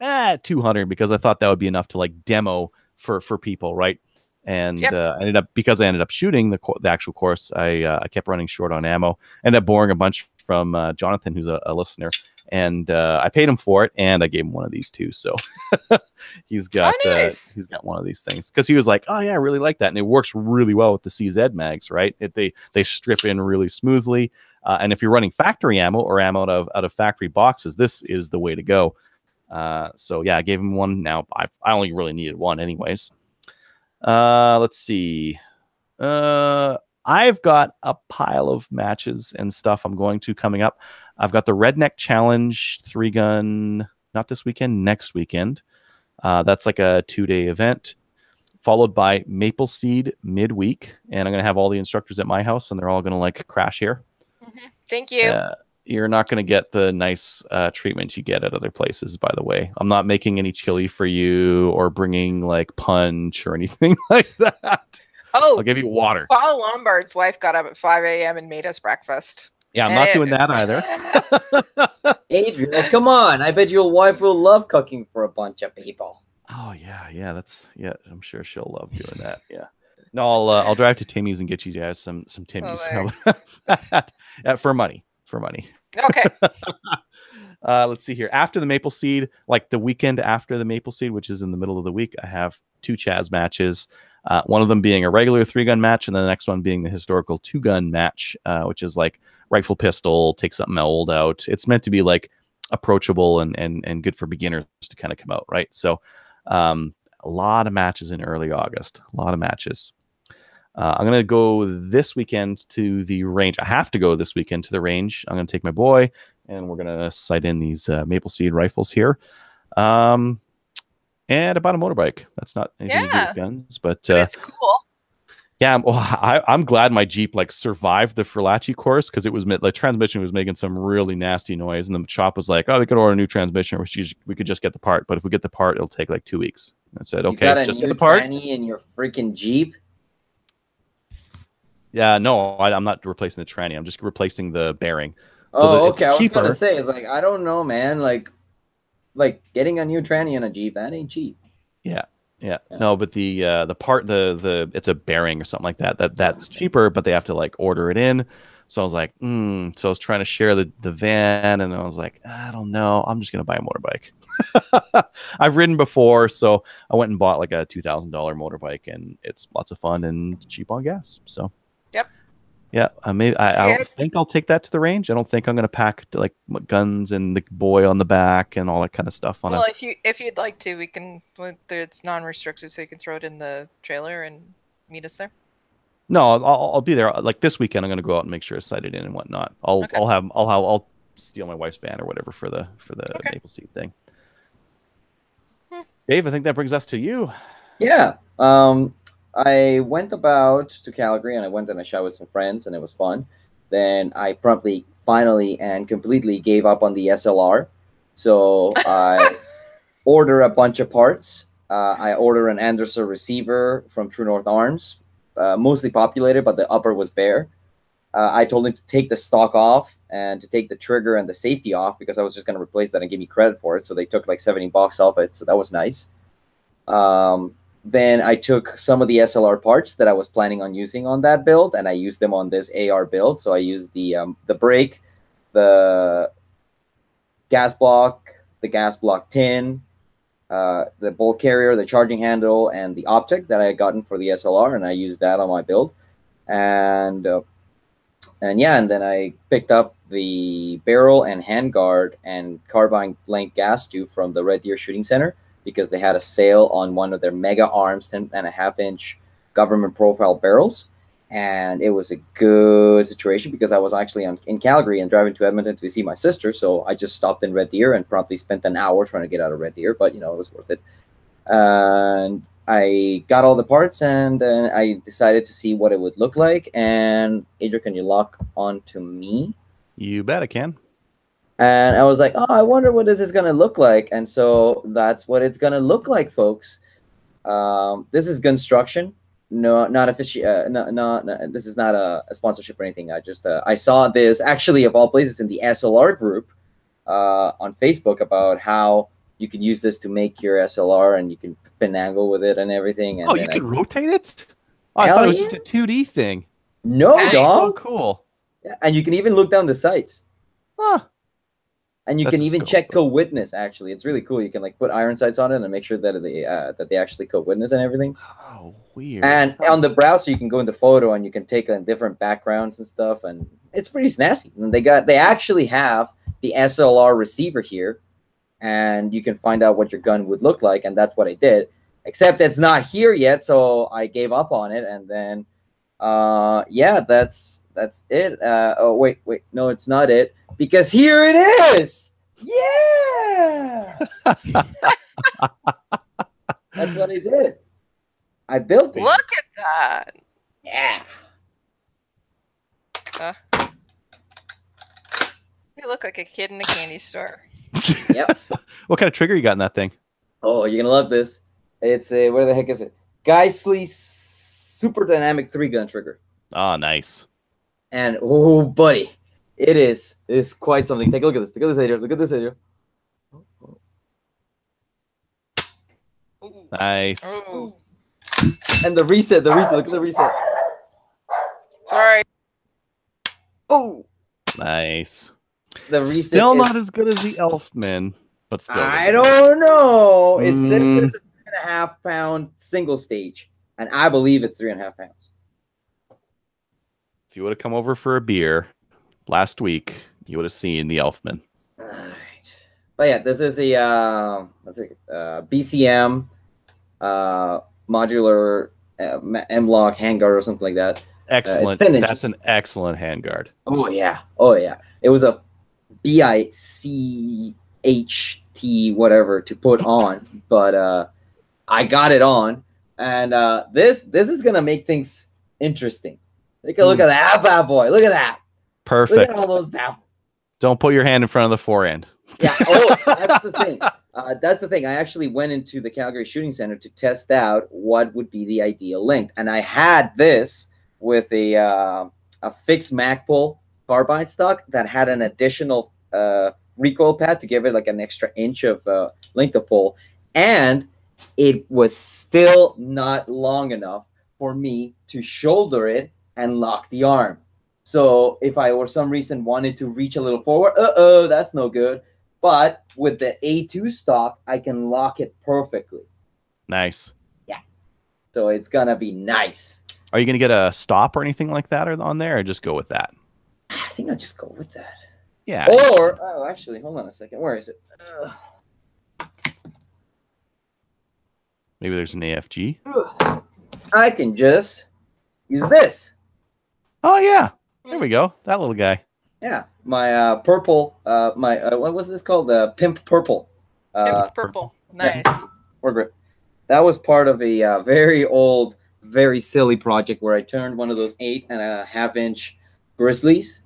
200 because I thought that would be enough to like demo for people, right? And I ended up shooting the actual course. I kept running short on ammo. Ended up borrowing a bunch from Jonathan, who's a listener, and I paid him for it, and I gave him one of these too. So he's got one of these things because he was like, "Oh yeah, I really like that," and it works really well with the CZ mags, right? They strip in really smoothly, and if you're running factory ammo or ammo out of factory boxes, this is the way to go. So yeah, I gave him one. Now I only really needed one, anyways. Let's see. I've got a pile of matches and stuff I'm going to coming up. I've got the Redneck Challenge 3-gun, not this weekend, next weekend. That's like a 2-day event, followed by Maple Seed midweek. And I'm going to have all the instructors at my house, and they're all going to like crash here. Mm-hmm. Thank you. you're not going to get the nice treatment you get at other places, by the way. I'm not making any chili for you or bringing like punch or anything like that. Oh, I'll give you water. Paul Lombard's wife got up at 5 a.m. and made us breakfast. Yeah, I'm not doing that either. Adriel, come on. I bet your wife will love cooking for a bunch of people. Oh, yeah. I'm sure she'll love doing that. Yeah. No, I'll drive to Timmy's and get you guys some Timmy's. For money. Okay. Let's see here. After the Maple Seed, like the weekend after the Maple Seed, which is in the middle of the week, I have 2 Chaz matches. One of them being a regular 3-gun match, and then the next one being the historical 2-gun match, which is like rifle pistol, take something old out. It's meant to be like approachable and good for beginners to kind of come out, right? So a lot of matches in early August. A lot of matches. I'm going to go this weekend to the range. I have to go this weekend to the range. I'm going to take my boy, and we're going to sight in these Maple Seed rifles here. And I bought a motorbike. That's not anything to do with guns, but it's cool. Yeah, I'm glad my Jeep like survived the Furlaci course, because it was the transmission was making some really nasty noise, and the shop was like, "Oh, we could order a new transmission, or we could just get the part. But if we get the part, it'll take like 2 weeks." I said, "Okay, just get the part." In your freaking Jeep. Yeah, no, I'm not replacing the tranny. I'm just replacing the bearing. So okay. I was gonna say, it's like, I don't know, man. Like getting a new tranny in a Jeep, that ain't cheap. Yeah. No, but the part, the it's a bearing or something like that. That's cheaper, but they have to like order it in. So I was like, So I was trying to share the van, and I was like, I don't know. I'm just gonna buy a motorbike. I've ridden before, so I went and bought like a $2,000 motorbike, and it's lots of fun and cheap on gas. So. Yep. Yeah, I don't think I'll take that to the range. I don't think I'm going to pack like guns and the boy on the back and all that kind of stuff on it. Well, if you'd like to, we can. It's non-restricted, so you can throw it in the trailer and meet us there. No, I'll be there. Like this weekend, I'm going to go out and make sure it's sighted in and whatnot. I'll steal my wife's van or whatever for the Maple Seed thing. Dave, I think that brings us to you. Yeah. I went about to Calgary, and I went and I shot with some friends, and it was fun. Then I promptly, finally, and completely gave up on the SLR. So I order a bunch of parts. I order an Anderson receiver from True North Arms, mostly populated, but the upper was bare. I told him to take the stock off and to take the trigger and the safety off, because I was just going to replace that and give me credit for it. So they took like $70 off it. So that was nice. Then I took some of the SLR parts that I was planning on using on that build, and I used them on this AR build. So I used the brake, the gas block pin, the bolt carrier, the charging handle, and the optic that I had gotten for the SLR, and I used that on my build. And then I picked up the barrel and handguard and carbine blank gas tube from the Red Deer Shooting Center, because they had a sale on one of their Mega Arms 10.5-inch government profile barrels. And it was a good situation, because I was actually in Calgary and driving to Edmonton to see my sister. So I just stopped in Red Deer and promptly spent an hour trying to get out of Red Deer, but it was worth it. And I got all the parts, and then I decided to see what it would look like. And Adriel, can you lock onto me? You bet I can. And I was like, oh, I wonder what this is going to look like. And so that's what it's going to look like, folks. This is Gunstruction. No, not official. No, this is not a sponsorship or anything. I saw this, actually, of all places, in the SLR group on Facebook, about how you could use this to make your SLR, and you can finagle with it and everything. And you can rotate it? Oh, I thought it was just a 2D thing. No, dog. So cool. Yeah, and you can even look down the sights. Huh. And you can even check co-witness. Actually, it's really cool. You can like put iron sights on it and make sure that they actually co-witness and everything. Oh, weird. And on the browser, you can go into photo and you can take on different backgrounds and stuff, and it's pretty snazzy. And they actually have the SLR receiver here, and you can find out what your gun would look like, and that's what I did. Except it's not here yet, so I gave up on it, and then that's it. Oh wait, no, it's not it. Because here it is. Yeah. That's what I did. I built it. Look at that. Yeah. You look like a kid in a candy store. Yep. What kind of trigger you got in that thing? Oh, you're gonna love this. It's a, where the heck is it? Geissele Super Dynamic 3-gun trigger. Oh, nice. And oh, buddy, it's quite something. Take a look at this. Look at this, Adrian. Look at this, Adrian. Nice. Oh. And the reset. Look at the reset. Sorry. Oh, Nice. the reset. Still not as good as the Elfman, but still. I don't know. It says Mm. there's a 3.5 pound single stage, and I believe it's 3.5 pounds. If you would have come over for a beer last week, you would have seen the Elfman. All right. But yeah, this is a BCM modular M-Lock handguard or something like that. Excellent. 10 inches. That's an excellent handguard. Oh yeah. It was a BICHT whatever to put on, but I got it on, and this is gonna make things interesting. Take a look at that bad boy. Look at that. Perfect. Look at all those apples. Don't put your hand in front of the forend. Yeah. Oh, that's the thing. That's the thing. I actually went into the Calgary Shooting Center to test out what would be the ideal length, and I had this with a fixed Magpul carbine stock that had an additional recoil pad to give it like an extra inch of length of pull, and it was still not long enough for me to shoulder it and lock the arm. So if I for some reason wanted to reach a little forward, that's no good. But with the A2 stock, I can lock it perfectly. Nice. Yeah. So it's gonna be nice. Are you going to get a stop or anything like that on there, or just go with that? I think I'll just go with that. Yeah. Or, oh, actually, hold on a second. Where is it? Maybe there's an AFG. I can just use this. Oh, yeah. There we go. That little guy. Yeah, my purple, what was this called? The Pimp Purple. Purple. Nice. Foregrip. That was part of a very old, very silly project where I turned one of those 8.5-inch Grizzlies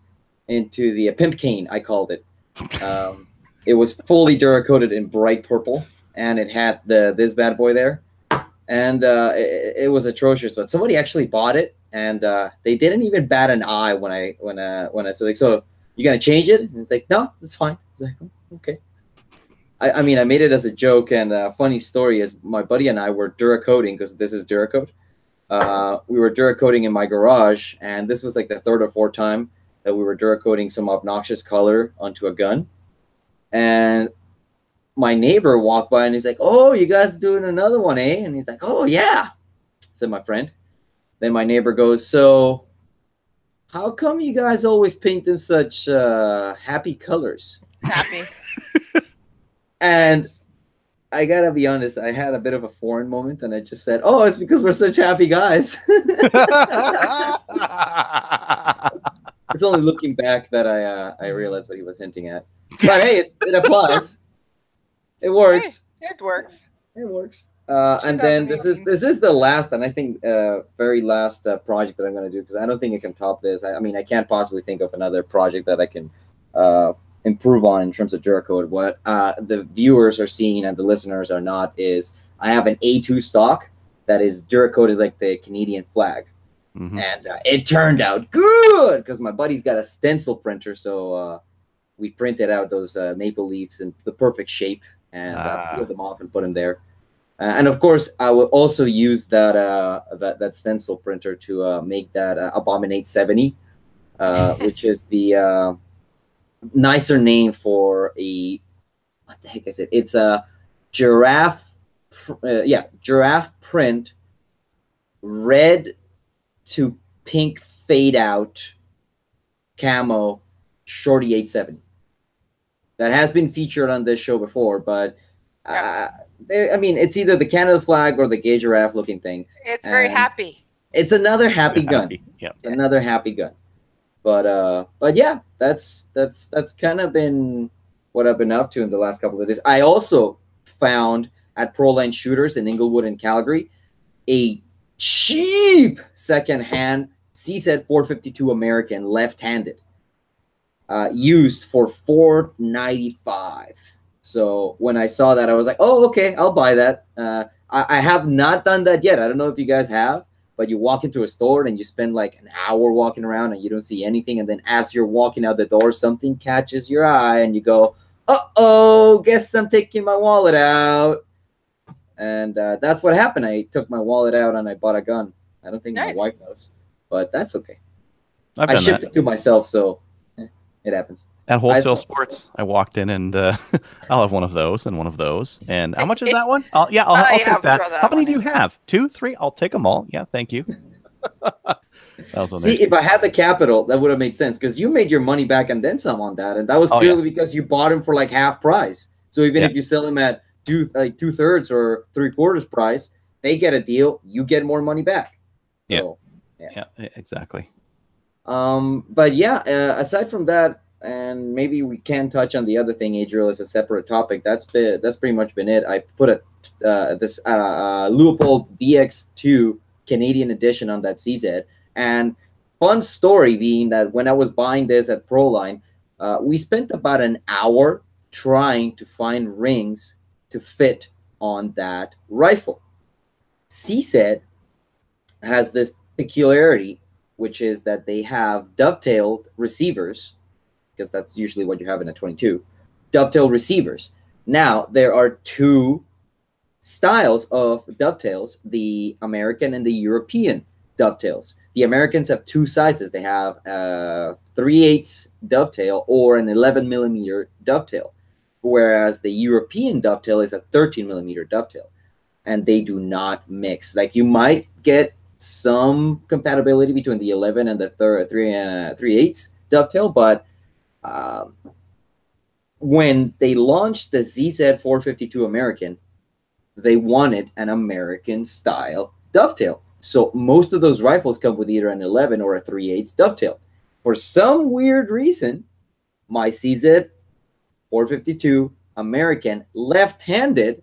into the Pimp Cane, I called it. It was fully Duracoated in bright purple, and it had this bad boy there. And it was atrocious, but somebody actually bought it, and they didn't even bat an eye when I said, like, so you gonna change it? And it's like, no, it's fine. I was like, oh, okay. I mean, I made it as a joke, and a funny story is my buddy and I were Duracoating, because this is Duracoat. We were Duracoating in my garage, and this was like the third or fourth time that we were Duracoating some obnoxious color onto a gun. And my neighbor walked by, and he's like, oh, you guys doing another one, eh? And he's like, oh, yeah, said my friend. Then my neighbor goes, so how come you guys always paint them such happy colors? Happy. And I gotta be honest, I had a bit of a foreign moment, and I just said, oh, it's because we're such happy guys. It's only looking back that I realized what he was hinting at. But hey, it applies. It works. Hey, it works. It works. And then this is the last, and I think very last project that I'm going to do, because I don't think I can top this. I mean, I can't possibly think of another project that I can improve on in terms of Duracoat. What the viewers are seeing and the listeners are not is I have an A2 stock that is Duracoated like the Canadian flag. Mm-hmm. And it turned out good because my buddy's got a stencil printer, so we printed out those maple leaves in the perfect shape and peeled them off and put them there. And of course, I will also use that stencil printer to make that Abominate 70, which is the nicer name for a, what the heck is it? It's a giraffe print, red to pink fade out camo Shorty 870. That has been featured on this show before, but I mean, it's either the Canada flag or the gay giraffe looking thing. It's very happy. It's another happy gun. Yeah, another happy gun. But yeah, that's kind of been what I've been up to in the last couple of days. I also found at Proline Shooters in Inglewood and Calgary a cheap secondhand CZ 452 American left-handed. used for $4.95. So when I saw that, I was like, oh, okay, I'll buy that. I have not done that yet. I don't know if you guys have, but you walk into a store and you spend like an hour walking around and you don't see anything. And then as you're walking out the door, something catches your eye and you go, uh-oh, guess I'm taking my wallet out. And that's what happened. I took my wallet out and I bought a gun. I don't think my wife knows, but that's okay. I shipped it to myself, so it happens. At Wholesale Sports, I walked in and I'll have one of those and one of those. And how much is that one? I'll take that. How many do you have? 2, 3? I'll take them all. Yeah, thank you. See, if I had the capital, that would have made sense because you made your money back and then some on that, and that was purely because you bought them for like half price. So even if you sell them at 2/3 or 3/4 price, they get a deal. You get more money back. Yeah, so, yeah, exactly. But yeah, aside from that, and maybe we can touch on the other thing, Adriel, as a separate topic. That's pretty much been it. I put this Leupold VX2 Canadian edition on that CZ. And fun story being that when I was buying this at Proline, we spent about an hour trying to find rings to fit on that rifle. CZ has this peculiarity, which is that they have dovetailed receivers, because that's usually what you have in a 22, dovetail receivers. Now, there are two styles of dovetails, the American and the European dovetails. The Americans have two sizes. They have a 3/8 dovetail or an 11mm dovetail, whereas the European dovetail is a 13mm dovetail, and they do not mix. Like, you might get some compatibility between the 11 and the 3/8 dovetail, but when they launched the ZZ452 American, they wanted an American style dovetail. So most of those rifles come with either an 11 or a 3/8 dovetail. For some weird reason, my CZ452 American left-handed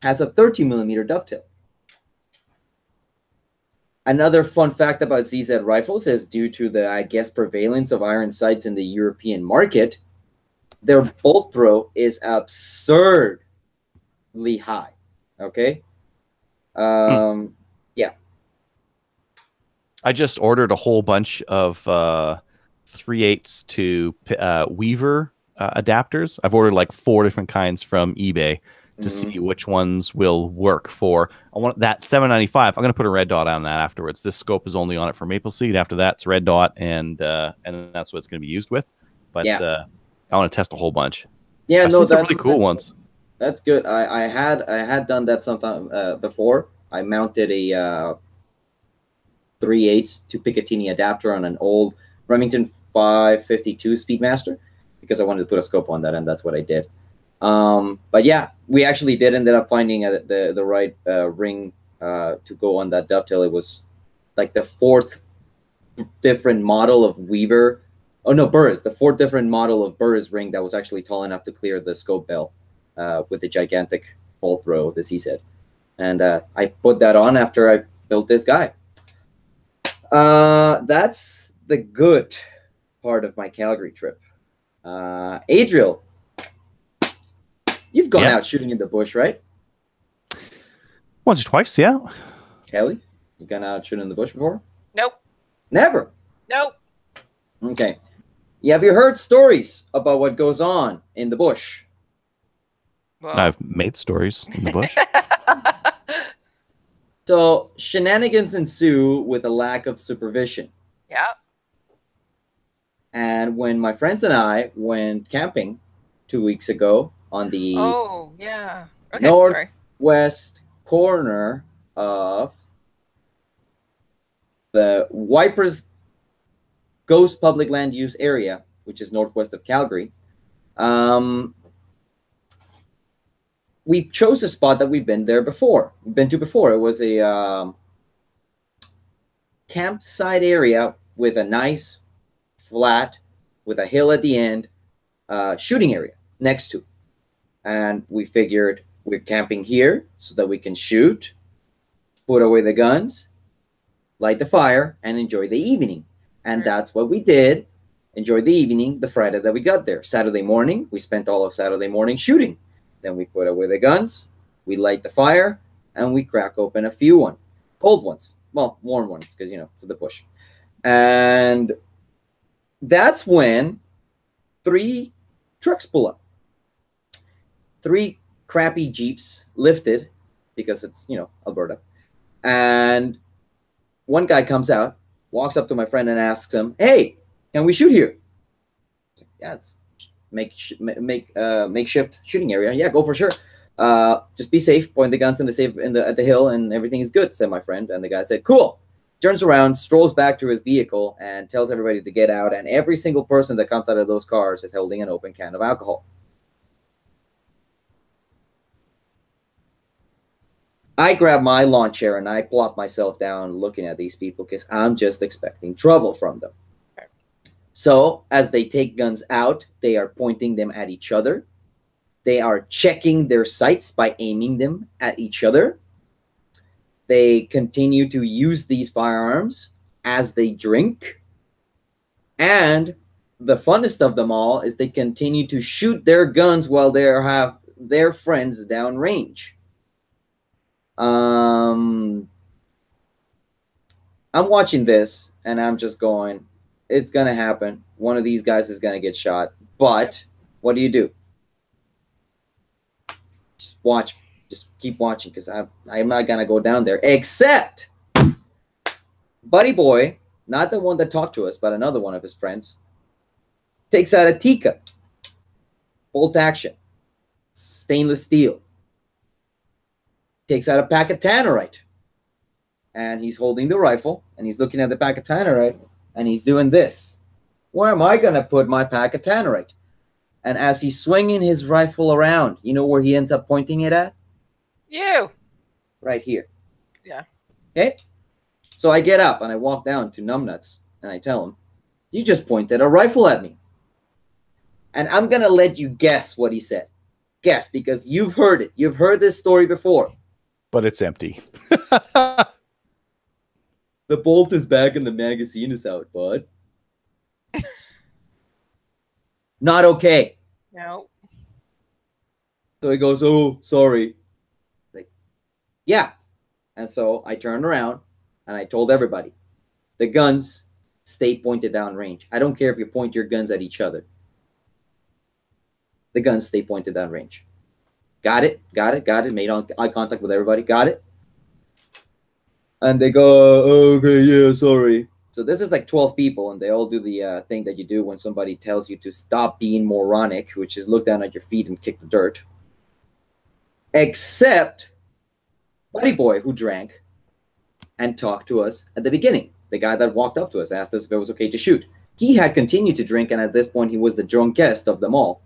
has a 13mm dovetail. Another fun fact about ZZ rifles is due to the, I guess, prevalence of iron sights in the European market, their bolt throw is absurdly high. Okay? Yeah. I just ordered a whole bunch of 3/8 to Weaver adapters. I've ordered like 4 different kinds from eBay to see which ones will work for. I want that $7.95. I'm going to put a red dot on that afterwards. This scope is only on it for Maple Seed. After that, it's red dot, and that's what it's going to be used with. But I want to test a whole bunch. Yeah, I've seen some really cool ones. That's good. I had done that sometime before. I mounted a 3/8 to Picatinny adapter on an old Remington 552 Speedmaster because I wanted to put a scope on that, and that's what I did. But yeah, we actually did ended up finding the right ring to go on that dovetail. It was like the 4th different model of Weaver. Oh no, Burris. The 4th different model of Burris ring that was actually tall enough to clear the scope bell with the gigantic bolt throw, the CZ. And I put that on after I built this guy. That's the good part of my Calgary trip. Adriel, you've gone out shooting in the bush, right? Once or twice, yeah. Kelly, you gone out shooting in the bush before? Nope. Never? Nope. Okay. Yeah, have you heard stories about what goes on in the bush? Well, I've made stories in the bush. So shenanigans ensue with a lack of supervision. Yeah. And when my friends and I went camping 2 weeks ago on the northwest corner of the Wipers Ghost Public Land Use Area, which is northwest of Calgary, we chose a spot that we've been to before. It was a campsite area with a nice flat with a hill at the end, shooting area next to. And we figured we're camping here so that we can shoot, put away the guns, light the fire, and enjoy the evening. And that's what we did. Enjoyed the evening, the Friday that we got there. Saturday morning, we spent all of Saturday morning shooting. Then we put away the guns, we light the fire, and we crack open a few cold ones. Well, warm ones, because, you know, it's the bush. And that's when 3 trucks pull up. 3 crappy Jeeps lifted, because it's, you know, Alberta. And one guy comes out, walks up to my friend and asks him, "Hey, can we shoot here?" Like, yeah, it's makeshift shooting area. Yeah, go for sure. Just be safe. Point the guns at the hill, and everything is good," said my friend. And the guy said, "Cool." Turns around, strolls back to his vehicle, and tells everybody to get out. And every single person that comes out of those cars is holding an open can of alcohol. I grab my lawn chair and I plop myself down looking at these people because I'm just expecting trouble from them. So as they take guns out, they are pointing them at each other. They are checking their sights by aiming them at each other. They continue to use these firearms as they drink. And the funnest of them all is they continue to shoot their guns while they have their friends downrange. I'm watching this and I'm just going, it's going to happen. One of these guys is going to get shot. But what do? Just watch. Just keep watching, because I'm not going to go down there. Except Buddy Boy, not the one that talked to us, but another one of his friends, takes out a Tikka. Bolt action. Stainless steel. Takes out a pack of Tannerite. And he's holding the rifle, and he's looking at the pack of Tannerite, and he's doing this. Where am I going to put my pack of Tannerite? And as he's swinging his rifle around, you know where he ends up pointing it at? You. Right here. Yeah. Okay? So I get up, and I walk down to Numbnuts, and I tell him, "You just pointed a rifle at me." And I'm going to let you guess what he said. Guess, because you've heard it. You've heard this story before. But it's empty. The bolt is back and the magazine is out, bud. Not okay. No. So he goes, "Oh, sorry." Like, yeah. And so I turned around and I told everybody, the guns stay pointed down range. I don't care if you point your guns at each other. The guns stay pointed down range. Got it? Got it? Got it? Made eye contact with everybody. Got it? And they go, "Okay, yeah, sorry." So this is like 12 people, and they all do the thing that you do when somebody tells you to stop being moronic, which is look down at your feet and kick the dirt. Except Buddy Boy, who drank and talked to us at the beginning. The guy that walked up to us asked us if it was okay to shoot. He had continued to drink, and at this point, he was the drunkest of them all.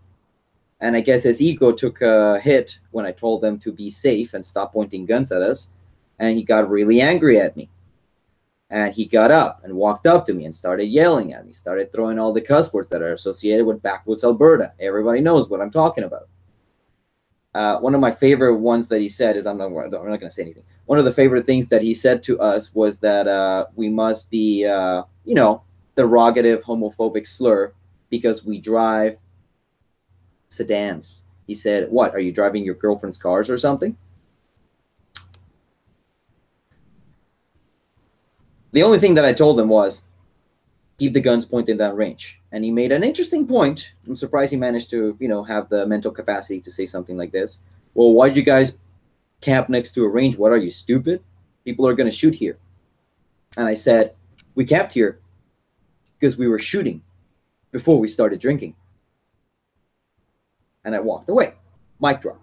And I guess his ego took a hit when I told them to be safe and stop pointing guns at us. And he got really angry at me. And he got up and walked up to me and started yelling at me, started throwing all the cuss words that are associated with backwoods Alberta. Everybody knows what I'm talking about. One of my favorite ones that he said is, I'm not going to say anything. One of the favorite things that he said to us was that we must be, derogative homophobic slur because we drive sedans. He said, "What, are you driving your girlfriend's cars or something?" The only thing that I told him was, keep the guns pointed down range. And he made an interesting point. I'm surprised he managed to, have the mental capacity to say something like this. "Well, why'd you guys camp next to a range? What, are you stupid? People are going to shoot here." And I said, "We camped here because we were shooting before we started drinking." And I walked away. Mic drop.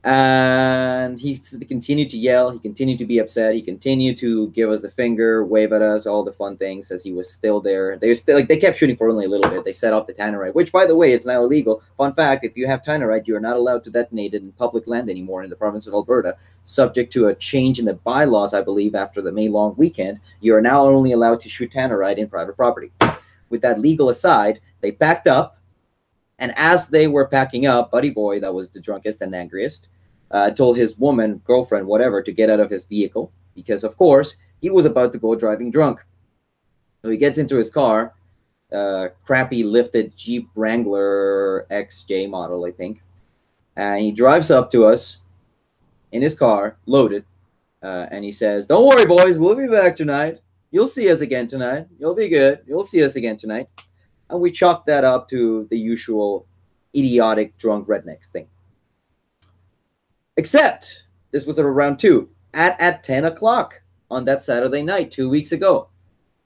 And he continued to yell. He continued to be upset. He continued to give us the finger, wave at us, all the fun things as he was still there. They kept shooting for only a little bit. They set off the Tannerite, which, by the way, it's now illegal. Fun fact, if you have Tannerite, you are not allowed to detonate it in public land anymore in the province of Alberta, subject to a change in the bylaws, I believe, after the May long weekend. You are now only allowed to shoot Tannerite in private property. With that legal aside, they packed up. And as they were packing up, Buddy Boy, that was the drunkest and angriest, told his woman, girlfriend, whatever, to get out of his vehicle because, of course, he was about to go driving drunk. So he gets into his car, crappy lifted Jeep Wrangler XJ model, I think. And he drives up to us in his car, loaded, and he says, "Don't worry, boys, we'll be back tonight. You'll see us again tonight. You'll be good. You'll see us again tonight." And we chalked that up to the usual idiotic drunk rednecks thing. Except this was around 2 at 10 o'clock on that Saturday night 2 weeks ago.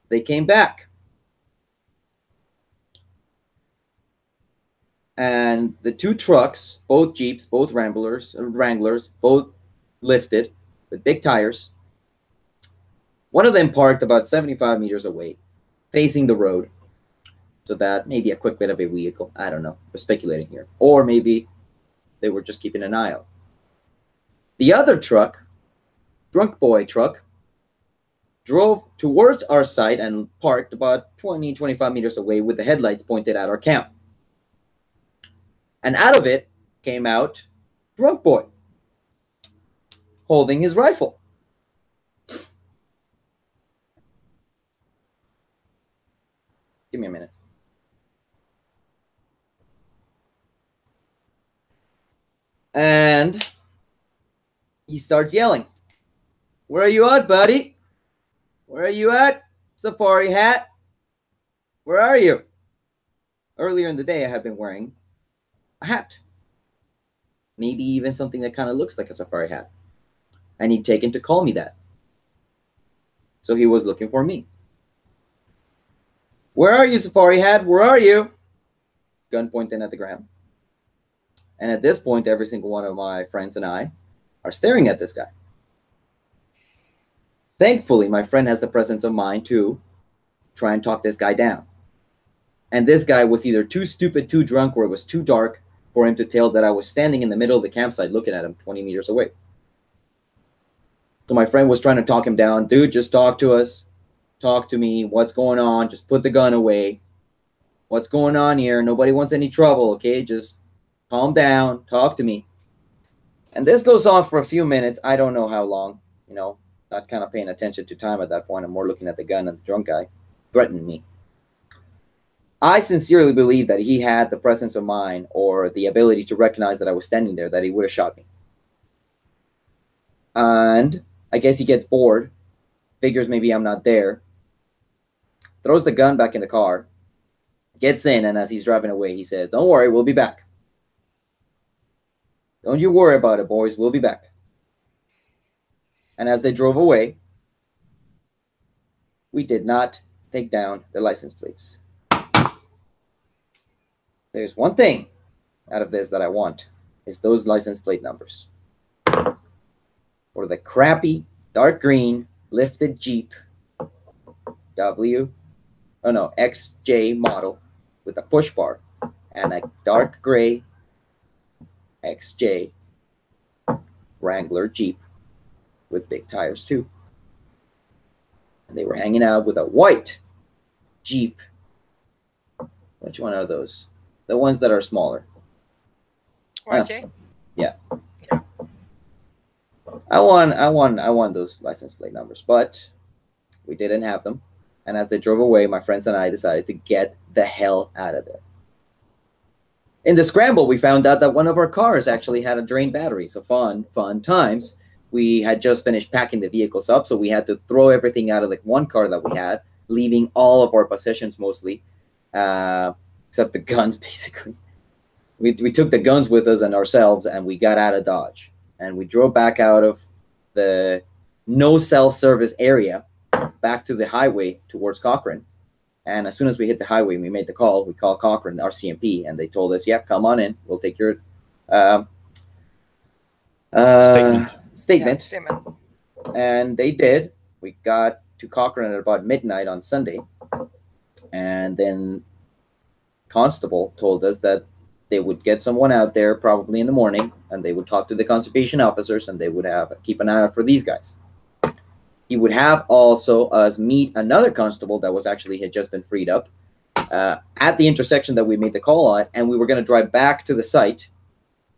They came back. And the 2 trucks, both Jeeps, both Wranglers, both lifted with big tires. One of them parked about 75 meters away, facing the road. So that maybe a quick bit of a vehicle. I don't know. We're speculating here. Or maybe they were just keeping an eye out. The other truck, drunk boy truck, drove towards our site and parked about 20, 25 meters away with the headlights pointed at our camp. And out of it came out drunk boy, holding his rifle. Give me a minute. And he starts yelling, "Where are you at, buddy? Where are you at, Safari Hat? Where are you?" Earlier in the day, I had been wearing a hat. Maybe even something that kind of looks like a safari hat. And he'd taken to call me that. So he was looking for me. "Where are you, Safari Hat? Where are you?" Gun pointing at the ground. And at this point, every single one of my friends and I are staring at this guy. Thankfully, my friend has the presence of mind to try and talk this guy down. And this guy was either too stupid, too drunk, or it was too dark for him to tell that I was standing in the middle of the campsite looking at him 20 meters away. So my friend was trying to talk him down. "Dude, just talk to us. Talk to me. What's going on? Just put the gun away. What's going on here? Nobody wants any trouble, okay? Just calm down. Talk to me." And this goes on for a few minutes. I don't know how long. Not kind of paying attention to time at that point. I'm more looking at the gun and the drunk guy threatening me. I sincerely believe that he had the presence of mind or the ability to recognize that I was standing there, that he would have shot me. And I guess he gets bored, figures maybe I'm not there, throws the gun back in the car, gets in, and as he's driving away, he says, "Don't worry, we'll be back. Don't you worry about it, boys. We'll be back." And as they drove away, we did not take down the license plates. There's one thing out of this that I want, is those license plate numbers. For the crappy dark green lifted Jeep XJ model with a push bar, and a dark gray XJ Wrangler Jeep with big tires too. And they were hanging out with a white Jeep. Which one are those? The ones that are smaller. YJ? Yeah. I won those license plate numbers, but we didn't have them. And as they drove away, my friends and I decided to get the hell out of there. In the scramble, we found out that one of our cars actually had a drained battery. So fun times. We had just finished packing the vehicles up, so we had to throw everything out of the one car that we had, leaving all of our possessions mostly, except the guns, basically. We took the guns with us and ourselves, and we got out of Dodge. And we drove back out of the no cell service area back to the highway towards Cochrane. And as soon as we hit the highway, we made the call. We called Cochrane, our CMP, and they told us, "Yeah, come on in. We'll take your statement." Yeah, and they did. We got to Cochrane at about midnight on Sunday. And then Constable told us that they would get someone out there probably in the morning, and they would talk to the conservation officers, and they would keep an eye out for these guys. He would have also us meet another constable that had just been freed up at the intersection that we made the call on, and we were going to drive back to the site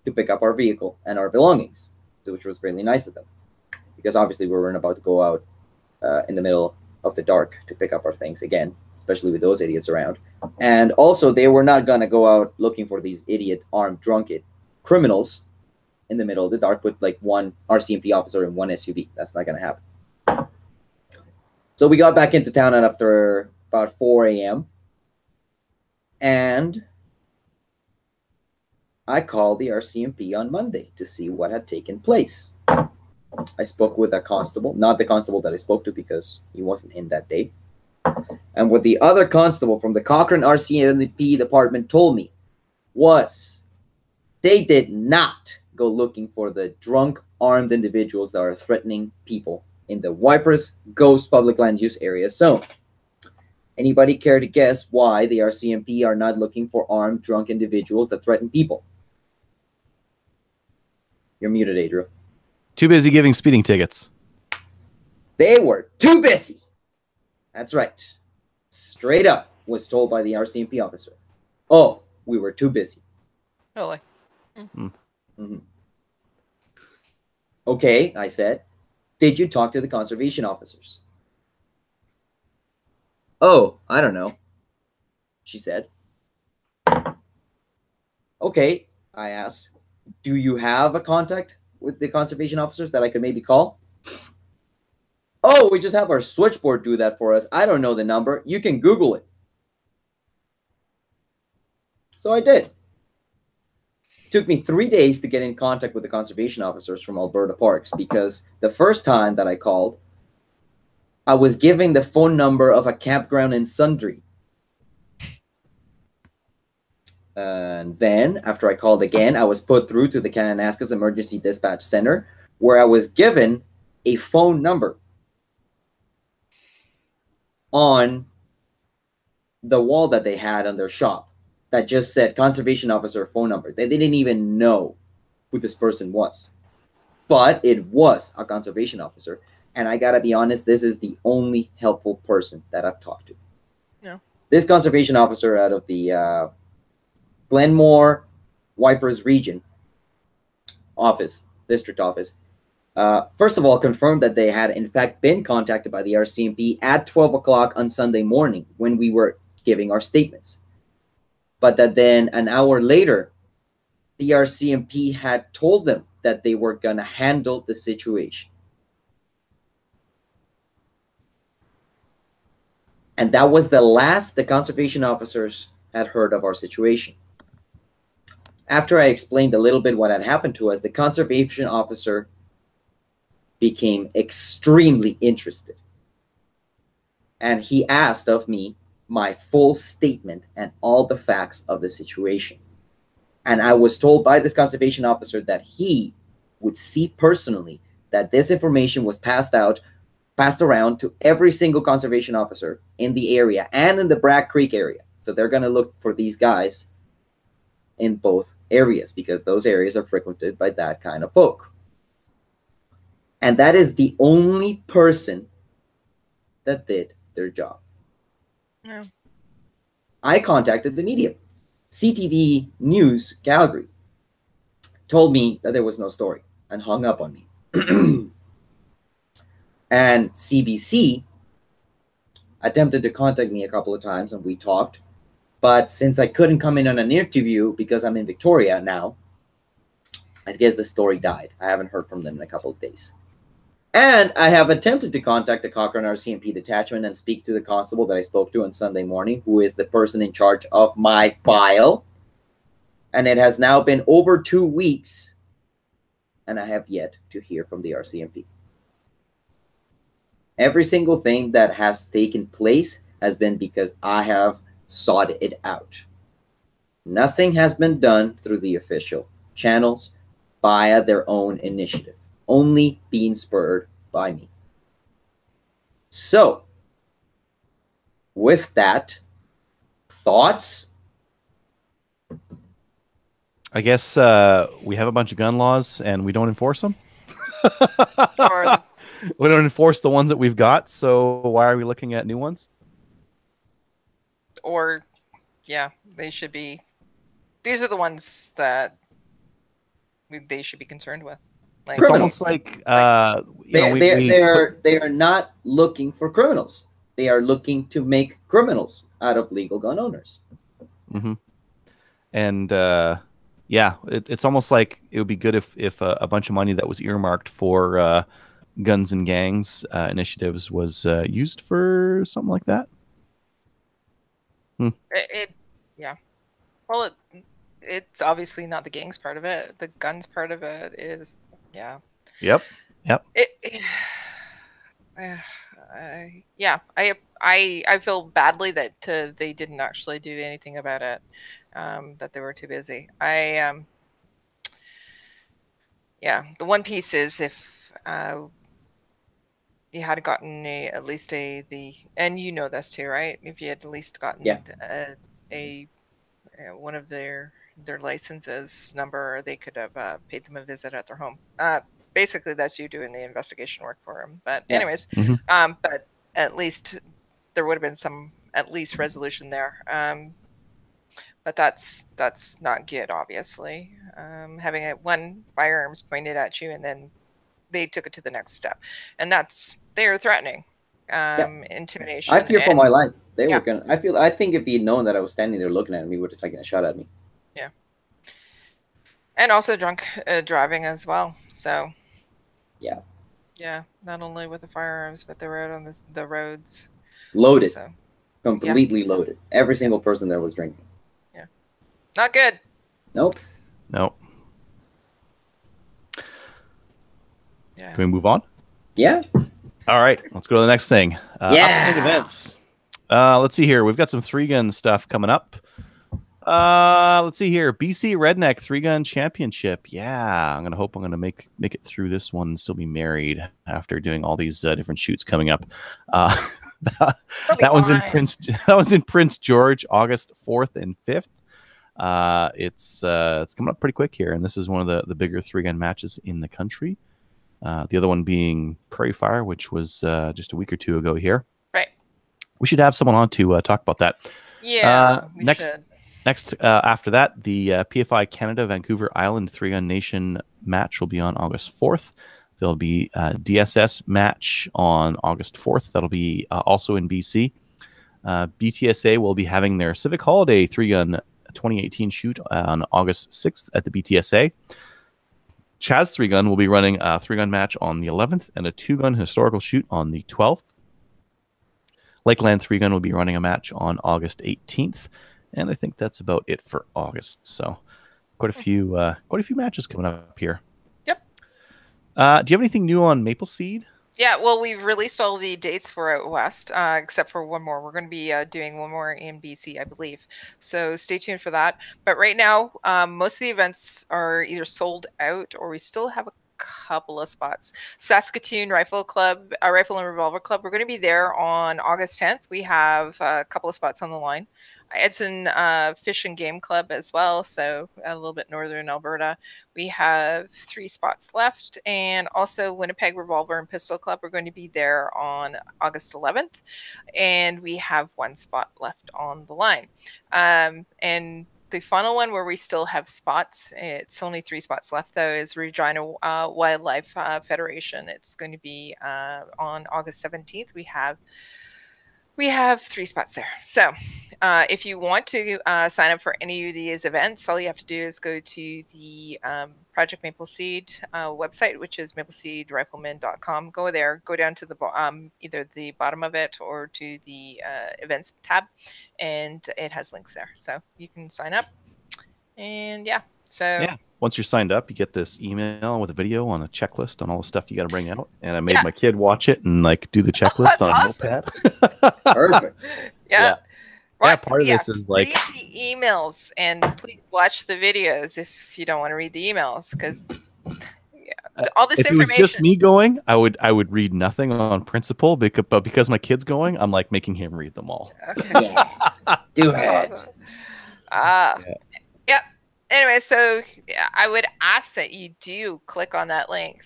to pick up our vehicle and our belongings, which was really nice of them, because obviously we weren't about to go out in the middle of the dark to pick up our things again, especially with those idiots around. And also, they were not going to go out looking for these idiot armed drunken criminals in the middle of the dark with like one RCMP officer and one SUV. That's not going to happen. So we got back into town after about 4 a.m. and I called the RCMP on Monday to see what had taken place. I spoke with a constable, not the constable that I spoke to because he wasn't in that day. And what the other constable from the Cochrane RCMP department told me was they did not go looking for the drunk, armed individuals that are threatening people in the Wipers Ghost Public Land Use Area zone. Anybody care to guess why the RCMP are not looking for armed, drunk individuals that threaten people? You're muted, Adriel. Too busy giving speeding tickets. They were too busy. That's right. Straight up was told by the RCMP officer. Oh, we were too busy. Really? Mm-hmm. Okay, I said. Did you talk to the conservation officers? Oh, I don't know, she said. Okay, I asked. Do you have a contact with the conservation officers that I could maybe call? Oh, we just have our switchboard do that for us. I don't know the number. You can Google it. So I did. It took me 3 days to get in contact with the conservation officers from Alberta Parks because the first time that I called, I was given the phone number of a campground in Sundre. And then, after I called again, I was put through to the Kananaskis Emergency Dispatch Center, where I was given a phone number on the wall that they had on their shop that just said conservation officer phone number. They didn't even know who this person was. But it was a conservation officer. And I gotta be honest, this is the only helpful person that I've talked to. Yeah. This conservation officer out of the Glenmore Wipers region office, district office, first of all, confirmed that they had in fact been contacted by the RCMP at 12 o'clock on Sunday morning when we were giving our statements. But that then an hour later, the RCMP had told them that they were going to handle the situation. And that was the last the conservation officers had heard of our situation. After I explained a little bit what had happened to us, the conservation officer became extremely interested. And he asked of me my full statement and all the facts of the situation. And I was told by this conservation officer that he would see personally that this information was passed around to every single conservation officer in the area and in the Bragg Creek area. So they're going to look for these guys in both areas because those areas are frequented by that kind of folk. And that is the only person that did their job. Yeah. I contacted the media. CTV News Calgary told me that there was no story and hung up on me. And CBC attempted to contact me a couple of times and we talked. But since I couldn't come in on an interview because I'm in Victoria now, I guess the story died. I haven't heard from them in a couple of days. And I have attempted to contact the Cochrane RCMP detachment and speak to the constable that I spoke to on Sunday morning, who is the person in charge of my file. And it has now been over 2 weeks, and I have yet to hear from the RCMP. Every single thing that has taken place has been because I have sought it out. Nothing has been done through the official channels via their own initiative, only being spurred by me. So, with that, thoughts? I guess we have a bunch of gun laws and we don't enforce them. We don't enforce the ones that we've got, so why are we looking at new ones? Or, yeah, they should be. These are the ones that they should be concerned with. Like, It's almost like they are not looking for criminals. they are looking to make criminals out of legal gun owners. Mm-hmm. And yeah, it's almost like it would be good if a bunch of money that was earmarked for guns and gangs initiatives was used for something like that. Yeah. Well, it's obviously not the gangs part of it. The guns part of it is, yeah. Yep. Yeah. I feel badly that they didn't actually do anything about it. That they were too busy. Yeah. The one piece is if you had gotten and you know this too, right? If you had at least gotten one of their licenses number, they could have paid them a visit at their home. Basically, that's you doing the investigation work for them. But anyways, but at least there would have been some at least resolution there. But that's not good, obviously. Having one firearms pointed at you and then they took it to the next step, and they're threatening, intimidation. I fear for my life. They were gonna. I think if he'd known that I was standing there looking at me, he would have taken a shot at me. Yeah. And also drunk driving as well. So. Yeah. Yeah, not only with the firearms, but they were out on the roads. Loaded. So, completely loaded. Every single person there was drinking. Yeah. Not good. Nope. Yeah. Can we move on? Yeah. All right, let's go to the next thing. Upcoming events. Let's see here. We've got some 3-gun stuff coming up. Let's see here. BC Redneck 3-Gun Championship. Yeah, I'm gonna make it through this one and still be married after doing all these different shoots coming up. That one's in Prince George, August 4th and 5th. It's coming up pretty quick here, and this is one of the bigger 3-gun matches in the country. The other one being Prairie Fire, which was just a week or two ago here. Right. We should have someone on to talk about that. Yeah. Next, after that, the PFI Canada Vancouver Island 3-Gun Nation match will be on August 4th. There'll be a DSS match on August 4th. That'll be also in BC. BTSA will be having their Civic Holiday 3-Gun 2018 shoot on August 6th at the BTSA. Chaz 3-Gun will be running a 3-gun match on the 11th and a 2-gun historical shoot on the 12th. Lakeland 3-Gun will be running a match on August 18th, and I think that's about it for August. So, quite a few matches coming up here. Yep. Do you have anything new on Maple Seed? Yeah, well, we've released all the dates for out west, except for one more. We're going to be doing one more in BC, I believe. So stay tuned for that. But right now, most of the events are either sold out or we still have a couple of spots. Saskatoon Rifle Club, Rifle and Revolver Club, we're going to be there on August 10th. We have a couple of spots on the line. Edson Fish and Game Club as well, so a little bit northern Alberta. We have 3 spots left, and also Winnipeg Revolver and Pistol Club. We're going to be there on August 11th, and we have 1 spot left on the line. And the final one where we still have spots, it's only 3 spots left though, is Regina Wildlife Federation. It's going to be on August 17th. We have 3 spots there. So if you want to sign up for any of these events, all you have to do is go to the Project Maple Seed website, which is mapleseedrifleman.com. Go there, go down to the either the bottom of it or to the events tab, and it has links there. So you can sign up. And yeah, so yeah. Once you're signed up, you get this email with a video on a checklist on all the stuff you got to bring out. And I made my kid watch it and like do the checklist on Notepad. Perfect. Yeah. Yeah, part of this is like read the emails and please watch the videos if you don't want to read the emails, because all this if information. If it was just me going, I would read nothing on principle, but because my kid's going, I'm like making him read them all. Okay. Do it. Yeah. Anyway, so I would ask that you do click on that link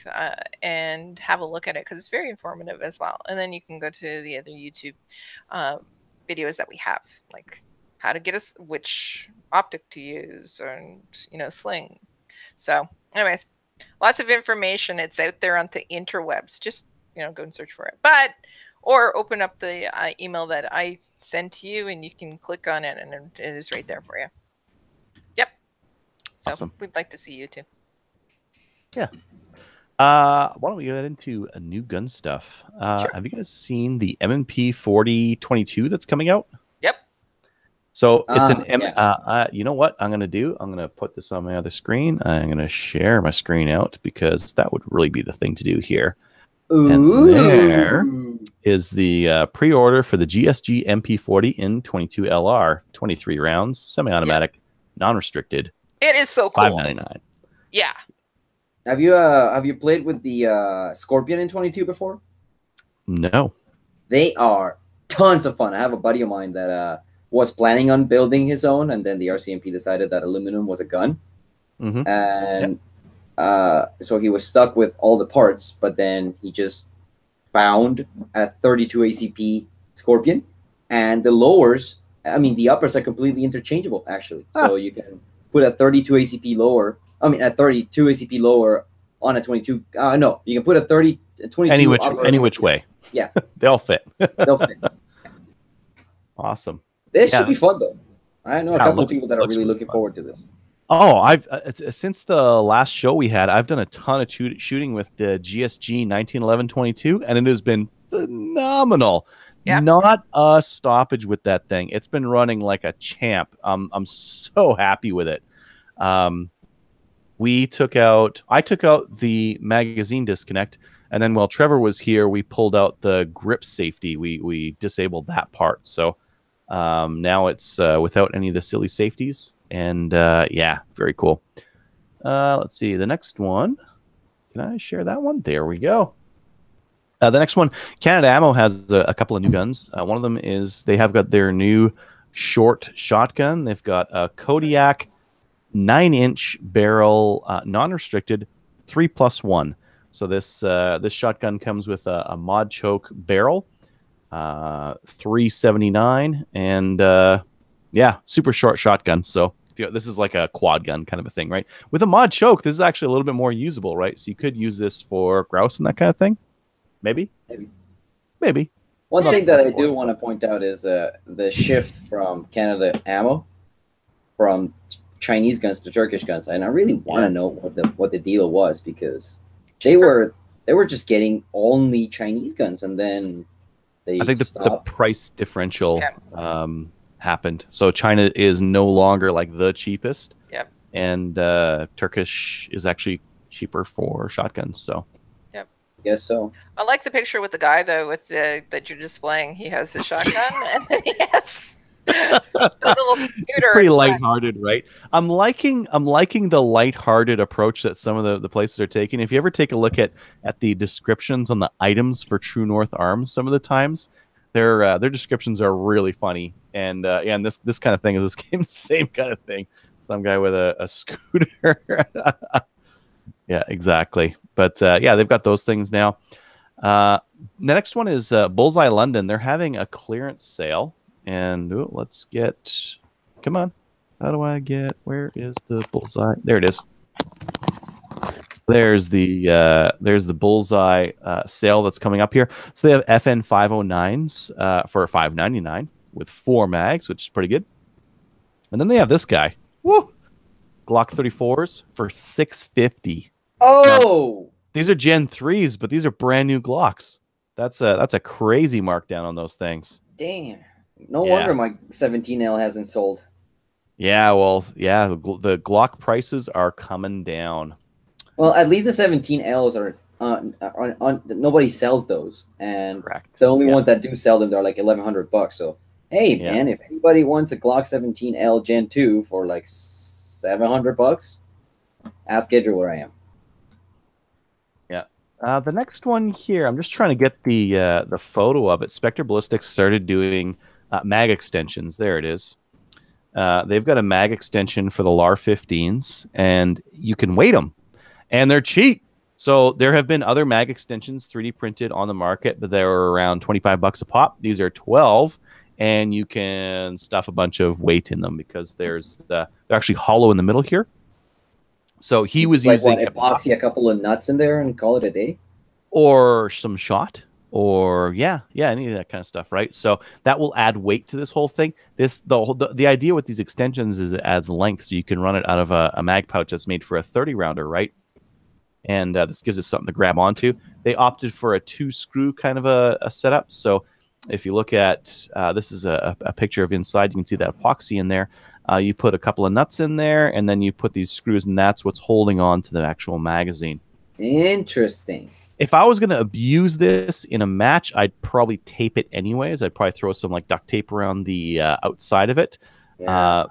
and have a look at it, because it's very informative as well. And then you can go to the other YouTube videos that we have, like how to get us which optic to use, and sling. So anyways, lots of information. It's out there on the interwebs. Just go and search for it. But or open up the email that I send to you, and you can click on it, and it is right there for you. Yep. So Awesome. we'd like to see you too. Yeah. Why don't we get into new gun stuff? Sure. Have you guys seen the M&P 4022 that's coming out? Yep. So it's you know what I'm going to do? I'm going to put this on my other screen. I'm going to share my screen out because that would really be the thing to do here. Ooh. And there is the pre-order for the GSG MP40 in 22 LR, 23 rounds, semi-automatic, non-restricted. It is so cool. $5.99. Yeah. Have you played with the Scorpion in 22 before? No. They are tons of fun. I have a buddy of mine that was planning on building his own, and then the RCMP decided that aluminum was a gun, and so he was stuck with all the parts. But then he just found a 32 ACP Scorpion, and the lowers, I mean, the uppers are completely interchangeable actually. So you can put a 32 ACP lower. I mean, a 32 ACP lower on a 22. No, you can put a 22 any which way. Yeah, they'll fit. They'll fit. Awesome. This should be fun though. I know a couple of people that are really looking fun. forward to this. Oh, I've since the last show we had, I've done a ton of shooting with the GSG 1911-22, and it has been phenomenal. Yeah. Not a stoppage with that thing. It's been running like a champ. I'm so happy with it. I took out the magazine disconnect, and then while Trevor was here, we pulled out the grip safety. We disabled that part. So now it's without any of the silly safeties. And yeah, very cool. Let's see the next one. Can I share that one? There we go. The next one, Canada Ammo has a couple of new guns. One of them is they have got their new short shotgun. They've got a Kodiak 9-inch barrel, non-restricted, 3+1. So this shotgun comes with a mod choke barrel, $379, and yeah, super short shotgun. So this is like a quad gun kind of a thing, right? With a mod choke, this is actually a little bit more usable, right? So you could use this for grouse and that kind of thing. Maybe. One thing that I do want to point out is the shift from Canada Ammo from Chinese guns to Turkish guns, and I really want to know what the deal was, because they were just getting only Chinese guns, and then I think the price differential happened. So China is no longer like the cheapest. Yep. And Turkish is actually cheaper for shotguns. So. Yep. Guess so. I like the picture with the guy though, with that you're displaying. He has the shotgun, and then he has the little scooter. Pretty lighthearted, right? I'm liking the lighthearted approach that some of the places are taking. If you ever take a look at the descriptions on the items for True North Arms, some of the times their descriptions are really funny. And and this kind of thing is this game, same kind of thing. Some guy with a scooter. Yeah, exactly. But yeah, they've got those things now. The next one is Bullseye London. They're having a clearance sale. And let's get, come on. How do I get, where is the Bullseye? There it is. There's the Bullseye sale that's coming up here. So they have FN 509s for $5.99 with 4 mags, which is pretty good. And then they have this guy. Woo! Glock 34s for $650. Oh! Now, these are Gen 3s, but these are brand new Glocks. That's a crazy markdown on those things. Damn. No wonder my 17L hasn't sold. Yeah, well, yeah, the Glock prices are coming down. Well, at least the 17Ls are nobody sells those, and correct. The only ones that do sell them, they're like $1,100. So, hey, man, if anybody wants a Glock 17L Gen 2 for like $700, ask Edgar where I am. Yeah. The next one here, I'm just trying to get the photo of it. Spectre Ballistics started doing mag extensions. There it is. They've got a mag extension for the LAR 15s, and you can weight them, and they're cheap. So there have been other mag extensions 3D printed on the market, but they're around $25 a pop. These are 12, and you can stuff a bunch of weight in them because they're actually hollow in the middle here. So he was using epoxy a couple of nuts in there and call it a day, or some shot. or any of that kind of stuff, right? So that will add weight to this whole thing. The idea with these extensions is it adds length, so you can run it out of a mag pouch that's made for a 30 rounder, right? And this gives us something to grab onto. They opted for a 2-screw kind of a setup. So if you look at this is a picture of inside, you can see that epoxy in there. You put a couple of nuts in there, and then you put these screws, and that's what's holding on to the actual magazine. Interesting. If I was going to abuse this in a match, I'd probably tape it anyways. I'd probably throw some like duct tape around the outside of it. Yeah.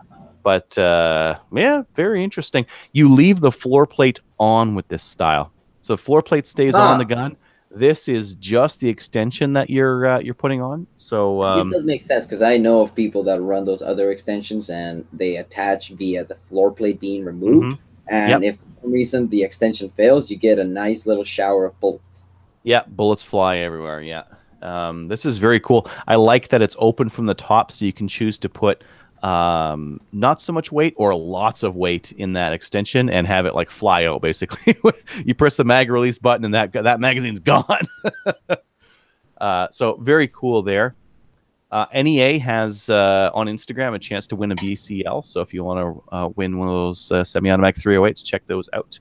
But very interesting. You leave the floor plate on with this style. So floor plate stays on the gun. This is just the extension that you're putting on. So this does make sense because I know of people that run those other extensions and they attach via the floor plate being removed. And if for some reason the extension fails, you get a nice little shower of bullets. Yeah, bullets fly everywhere. Yeah. This is very cool. I like that it's open from the top, so you can choose to put not so much weight or lots of weight in that extension and have it like fly out. Basically, you press the mag release button and that magazine's gone. So very cool there. NEA has on Instagram a chance to win a BCL. So if you want to win one of those semi-automatic 308s, check those out.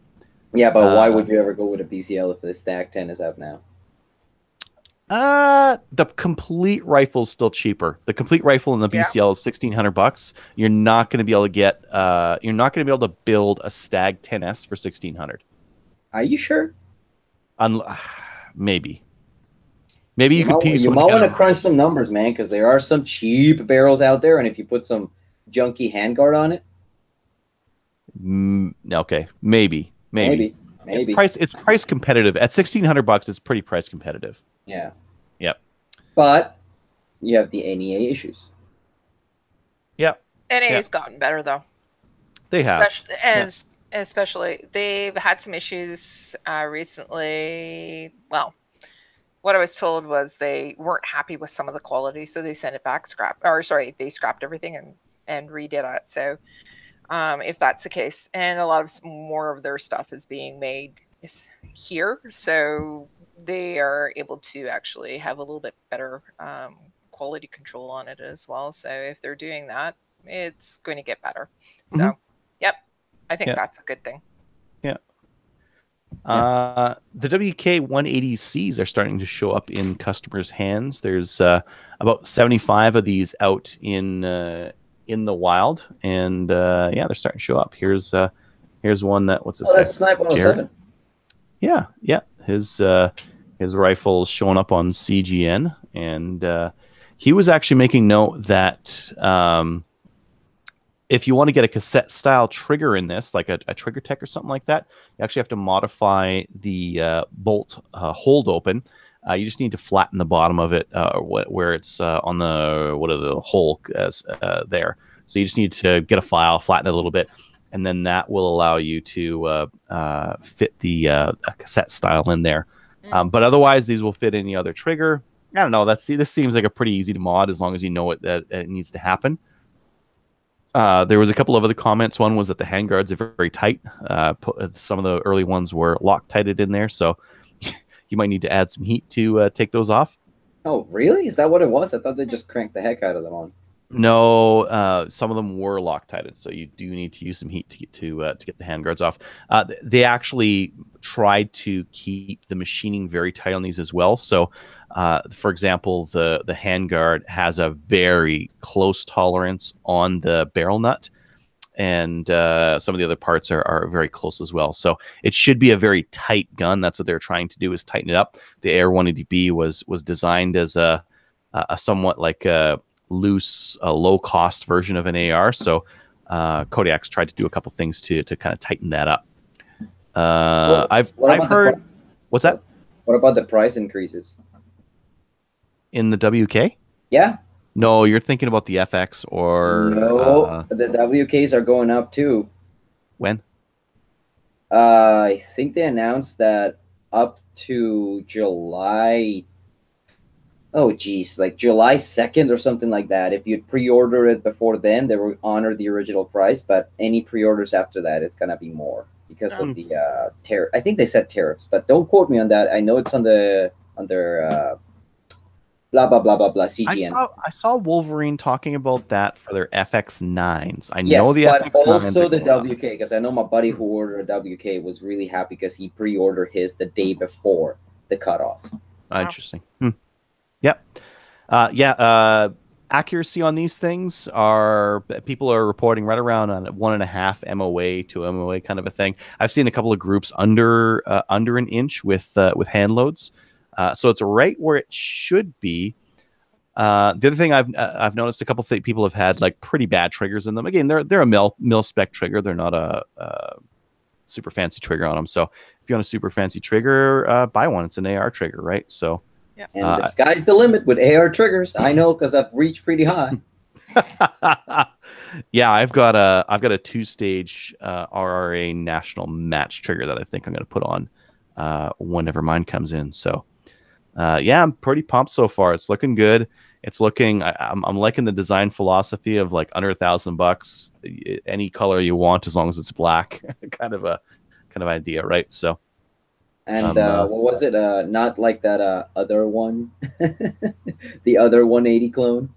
Yeah, but why would you ever go with a BCL if the Stack 10 is out now? The complete rifle is still cheaper. The complete rifle in the BCL is $1,600. You're not going to be able to get. You're not going to be able to build a Stag 10S for $1,600. Are you sure? Maybe. Maybe you could piece. You might want to crunch some numbers, man, because there are some cheap barrels out there, and if you put some junky handguard on it. Okay, maybe. It's price competitive at $1,600. It's pretty price competitive. Yeah. Yep. But you have the NEA issues. Yep. NEA's gotten better though. They have. Especially they've had some issues recently. Well, what I was told was they weren't happy with some of the quality, so they sent it back they scrapped everything and redid it. So if that's the case, and a lot of more of their stuff is being made here, so they are able to actually have a little bit better quality control on it as well. So if they're doing that, it's going to get better. So, I think that's a good thing. Yeah. The WK-180Cs are starting to show up in customers' hands. There's about 75 of these out in the wild, and they're starting to show up. Here's one that that's Snipe 107. Yeah. His rifle's showing up on CGN, and he was actually making note that if you want to get a cassette style trigger in this, like a Trigger Tech or something like that, you actually have to modify the bolt hold open. You just need to flatten the bottom of it where it's on the hole there. So you just need to get a file, flatten it a little bit, and then that will allow you to fit the cassette style in there. But otherwise, these will fit any other trigger. I don't know. This seems like a pretty easy to mod as long as you know that it needs to happen. There was a couple of other comments. One was that the handguards are very tight. Some of the early ones were Loctited in there, so you might need to add some heat to take those off. Oh, really? Is that what it was? I thought they just cranked the heck out of them on. No, some of them were Loctited, so you do need to use some heat to get the handguards off. They actually tried to keep the machining very tight on these as well. So, for example, the handguard has a very close tolerance on the barrel nut, and some of the other parts are very close as well. So it should be a very tight gun. That's what they're trying to do, is tighten it up. The AR-180B was designed as a somewhat like a loose, low-cost version of an AR. So Kodiak's tried to do a couple things to kind of tighten that up. I've heard. What's that? What about the price increases in the WK? Yeah. No, you're thinking about the FX or no. The WKs are going up too. When? I think they announced that up to July. Oh, geez, like July 2nd or something like that. If you'd pre-order it before then, they will honor the original price. But any pre-orders after that, it's gonna be more because of the tariff. I think they said tariffs, but don't quote me on that. I know it's on their blah blah blah blah blah CGN. I saw Wolverine talking about that for their FX9s. I Yes, know the but FX9s also are the going up. WK, because I know my buddy who ordered a WK was really happy because he pre-ordered his the day before the cutoff. Interesting. Yep. Accuracy on these things people are reporting right around on 1.5 MOA to MOA kind of a thing. I've seen a couple of groups under an inch with hand loads, so it's right where it should be. The other thing I've noticed, a couple of people have had like pretty bad triggers in them. Again, they're a mil spec trigger. They're not a super fancy trigger on them. So if you want a super fancy trigger, buy one. It's an AR trigger, right? So. And the sky's the limit with AR triggers. I know because I've reached pretty high. Yeah, I've got a 2-stage RRA national match trigger that I think I'm going to put on whenever mine comes in. So, yeah, I'm pretty pumped so far. It's looking good. It's looking. I'm liking the design philosophy of like under $1,000, any color you want as long as it's black, kind of idea, right? So. And what was it? Not like that other one, the other 180 clone.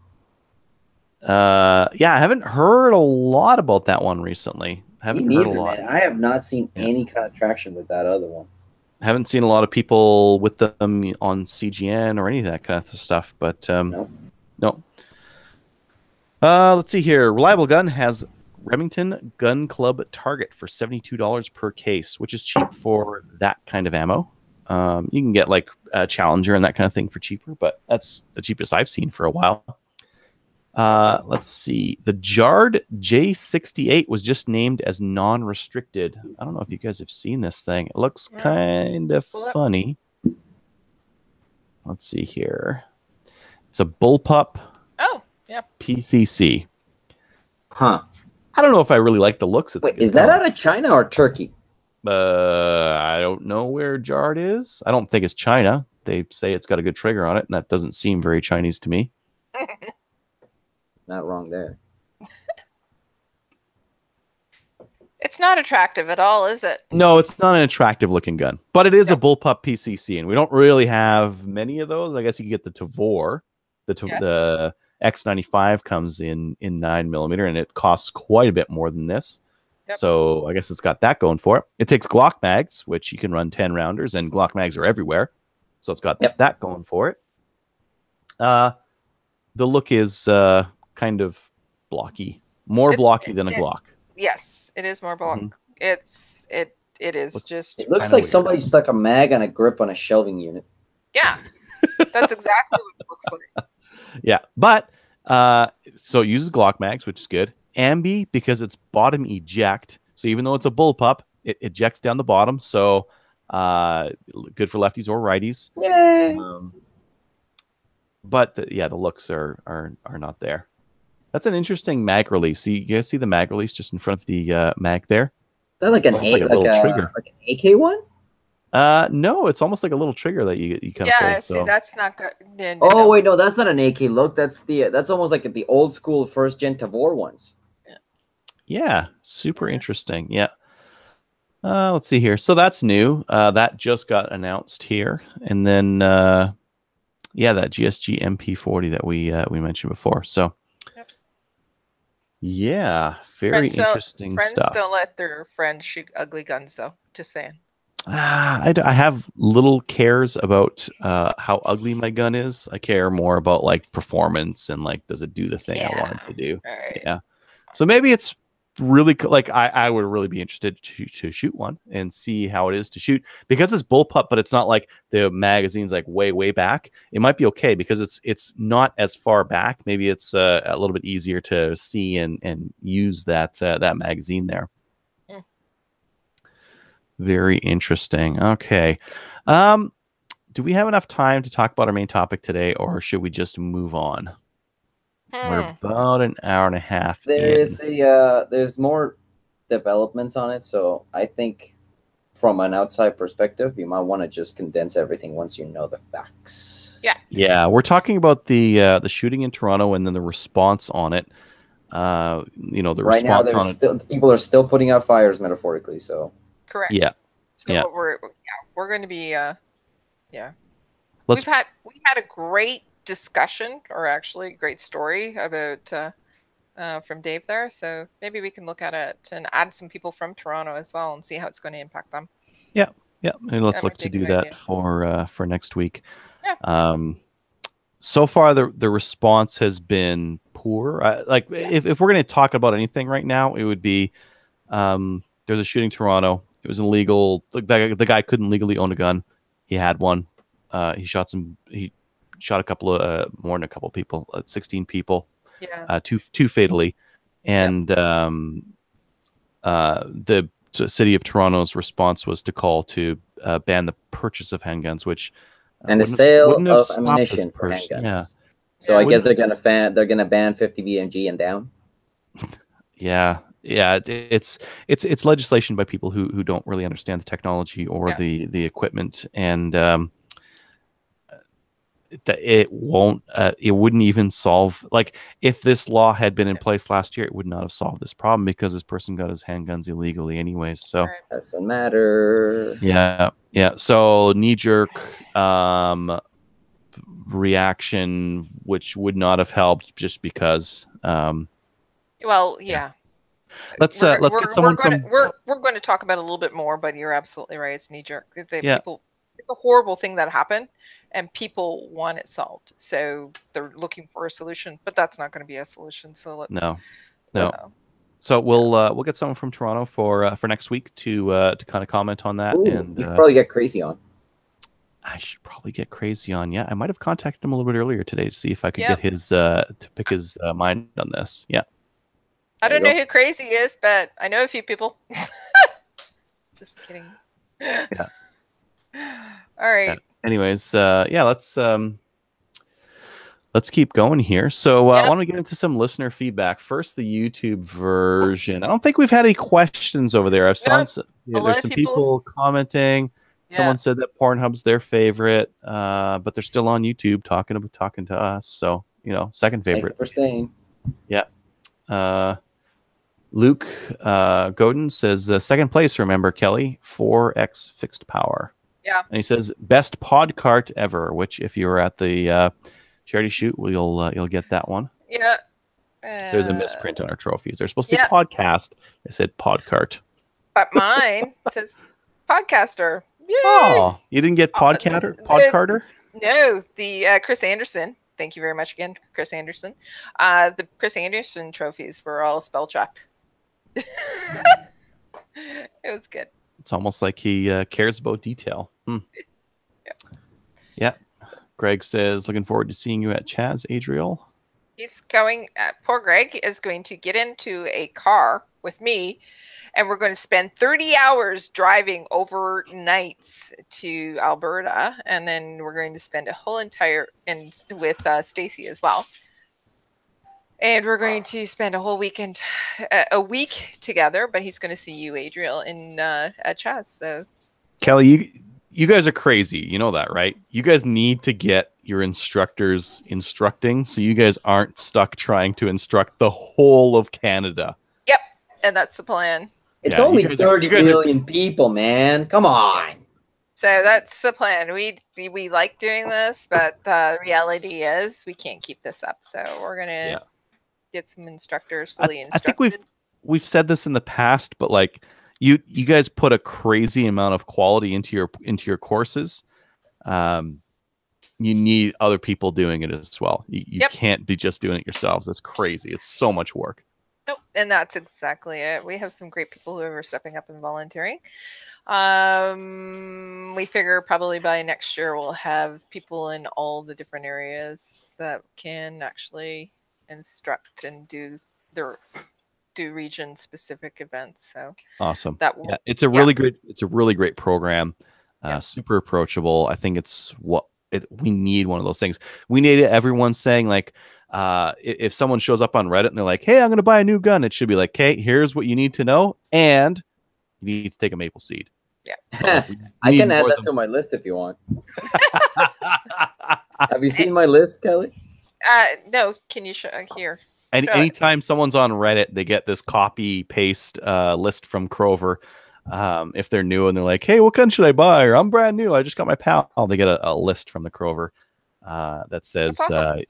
Yeah, I haven't heard a lot about that one recently. Haven't heard a lot. Man. I have not seen any kind of traction with that other one. I haven't seen a lot of people with them on CGN or any of that kind of stuff. But no. Let's see here. Reliable Gun has Remington Gun Club Target for $72 per case, which is cheap for that kind of ammo. You can get like a Challenger and that kind of thing for cheaper, but that's the cheapest I've seen for a while. Let's see. The Jard J68 was just named as non-restricted. I don't know if you guys have seen this thing. It looks kind of funny. Let's see here. It's a bullpup. Oh, yeah. PCC. Huh. I don't know if I really like the looks. Wait, is that out of China or Turkey? I don't know where Jard is. I don't think it's China. They say it's got a good trigger on it, and that doesn't seem very Chinese to me. Not wrong there. It's not attractive at all, is it? No, it's not an attractive looking gun, but it is a bullpup PCC, and we don't really have many of those. I guess you can get the Tavor. The X95 comes in 9mm, and it costs quite a bit more than this. Yep. So I guess it's got that going for it. It takes Glock mags, which you can run 10 rounders, and Glock mags are everywhere. So it's got that going for it. The look is kind of blocky, more blocky than a Glock. Yes, it is more blocky. Mm-hmm. It is just. It looks like weird. Somebody stuck a mag and a grip on a shelving unit. Yeah, that's exactly what it looks like. Yeah, but so it uses Glock mags, which is good. Ambi, because it's bottom eject. So even though it's a bullpup, it ejects down the bottom. So good for lefties or righties. Yay! But the looks are not there. That's an interesting mag release. You guys see the mag release just in front of the mag there? Is that like a little trigger, like an AK one? No, it's almost like a little trigger that you kind of pull. Yeah, see, that's not good. No, wait, no, that's not an AK look. That's almost like the old school first gen Tavor ones. Yeah, super interesting. Yeah. Let's see here. So that's new. That just got announced here, and then that GSG MP40 that we mentioned before. So yeah, very interesting stuff. Friends don't let their friends shoot ugly guns, though. Just saying. I have little cares about how ugly my gun is. I care more about like performance and like, does it do the thing I want it to do? Right. Yeah. So maybe it's really like I would really be interested to shoot one and see how it is to shoot, because it's bullpup, but it's not like the magazine's like way back. It might be okay because it's not as far back. Maybe it's a little bit easier to see and use that magazine there. Very interesting. Okay. Do we have enough time to talk about our main topic today, or should we just move on? We're about an hour and a half. There's more developments on it, so I think from an outside perspective, you might want to just condense everything once you know the facts. Yeah. Yeah, we're talking about the shooting in Toronto and then the response on it. The right response now, on it. People are still putting out fires, metaphorically. So. Correct. Yeah. So we're going to be We've had a great discussion, or actually great story about from Dave there. So maybe we can look at it and add some people from Toronto as well and see how it's going to impact them. Yeah, and let's That look might be to a do good that idea. for next week. Yeah. So far the response has been poor. Like Yes. if we're going to talk about anything right now, it would be there's a shooting in Toronto. It was illegal. The guy couldn't legally own a gun. He had one. He shot a couple of more than a couple of people, 16 people. Yeah. Two fatally, and the city of Toronto's response was to call to ban the purchase of handguns, which and the sale wouldn't have of stopped ammunition this for person. handguns. Yeah. So I guess Wouldn't- they're gonna ban 50 BMG and down. Yeah, it's legislation by people who don't really understand the technology or the equipment, and it wouldn't even solve. Like, if this law had been in place last year, it would not have solved this problem because this person got his handguns illegally anyways. So Doesn't matter. yeah. So knee-jerk reaction, which would not have helped, just because. Well, yeah. Let's get someone we're going to talk about it a little bit more, but you're absolutely right. It's knee jerk. People, it's a horrible thing that happened, and people want it solved, so they're looking for a solution. But that's not going to be a solution. So let's no. So we'll get someone from Toronto for next week to kind of comment on that. Ooh, and you probably get Crazy on. I should probably get Crazy on. Yeah, I might have contacted him a little bit earlier today to see if I could get his to pick his mind on this. Yeah. I don't know who Crazy is, but I know a few people. Just kidding. Yeah. All right. Yeah. Anyways, let's keep going here. So I want to get into some listener feedback. First, the YouTube version. I don't think we've had any questions over there. I've seen there's some people commenting. Yeah. Someone said that Pornhub's their favorite, but they're still on YouTube talking to us. So, second favorite. Thank you for staying. Yeah. Luke Godin says second place. Remember, Kelly, 4X fixed power. Yeah. And he says best pod cart ever. Which, if you were at the charity shoot, you'll get that one. Yeah. There's a misprint on our trophies. They're supposed to be podcast. They said pod cart. But mine says podcaster. Yay! Oh, you didn't get podcarter? No, the Chris Anderson. Thank you very much again, Chris Anderson. The Chris Anderson trophies were all spell checked. It was good. It's almost like he cares about detail. Yeah. Greg says, looking forward to seeing you at Chaz, Adriel. He's going, poor Greg is going to get into a car with me, and we're going to spend 30 hours driving overnights to Alberta, and then we're going to spend a whole entire, and with Stacy as well. And we're going to spend a whole weekend, a week together, but he's going to see you, Adriel, at Chaz. So, Kelly, you guys are crazy. You know that, right? You guys need to get your instructors instructing, so you guys aren't stuck trying to instruct the whole of Canada. Yep, and that's the plan. It's only 30 million people, man. Come on. So that's the plan. We like doing this, but the reality is we can't keep this up. So we're gonna get some instructors fully instructed. I think we've said this in the past, but like you guys put a crazy amount of quality into your courses. You need other people doing it as well. You can't be just doing it yourselves. That's crazy. It's so much work. Nope, and that's exactly it. We have some great people who are stepping up and volunteering. We figure probably by next year we'll have people in all the different areas that can actually instruct and do region specific events. So awesome. It's a really great program. Super approachable. I think it's we need one of those things. We need everyone saying like, if someone shows up on Reddit and they're like, hey, I'm going to buy a new gun, it should be like, okay, here's what you need to know. And you need to take a maple seed. Yeah. I can add that to my list if you want. Have you seen my list, Kelly? No. Can you show here? Anytime someone's on Reddit, they get this copy paste list from Krover. If they're new and they're like, hey, what gun should I buy? Or I'm brand new, I just got my PAL. They get a list from the Krover. that says, That's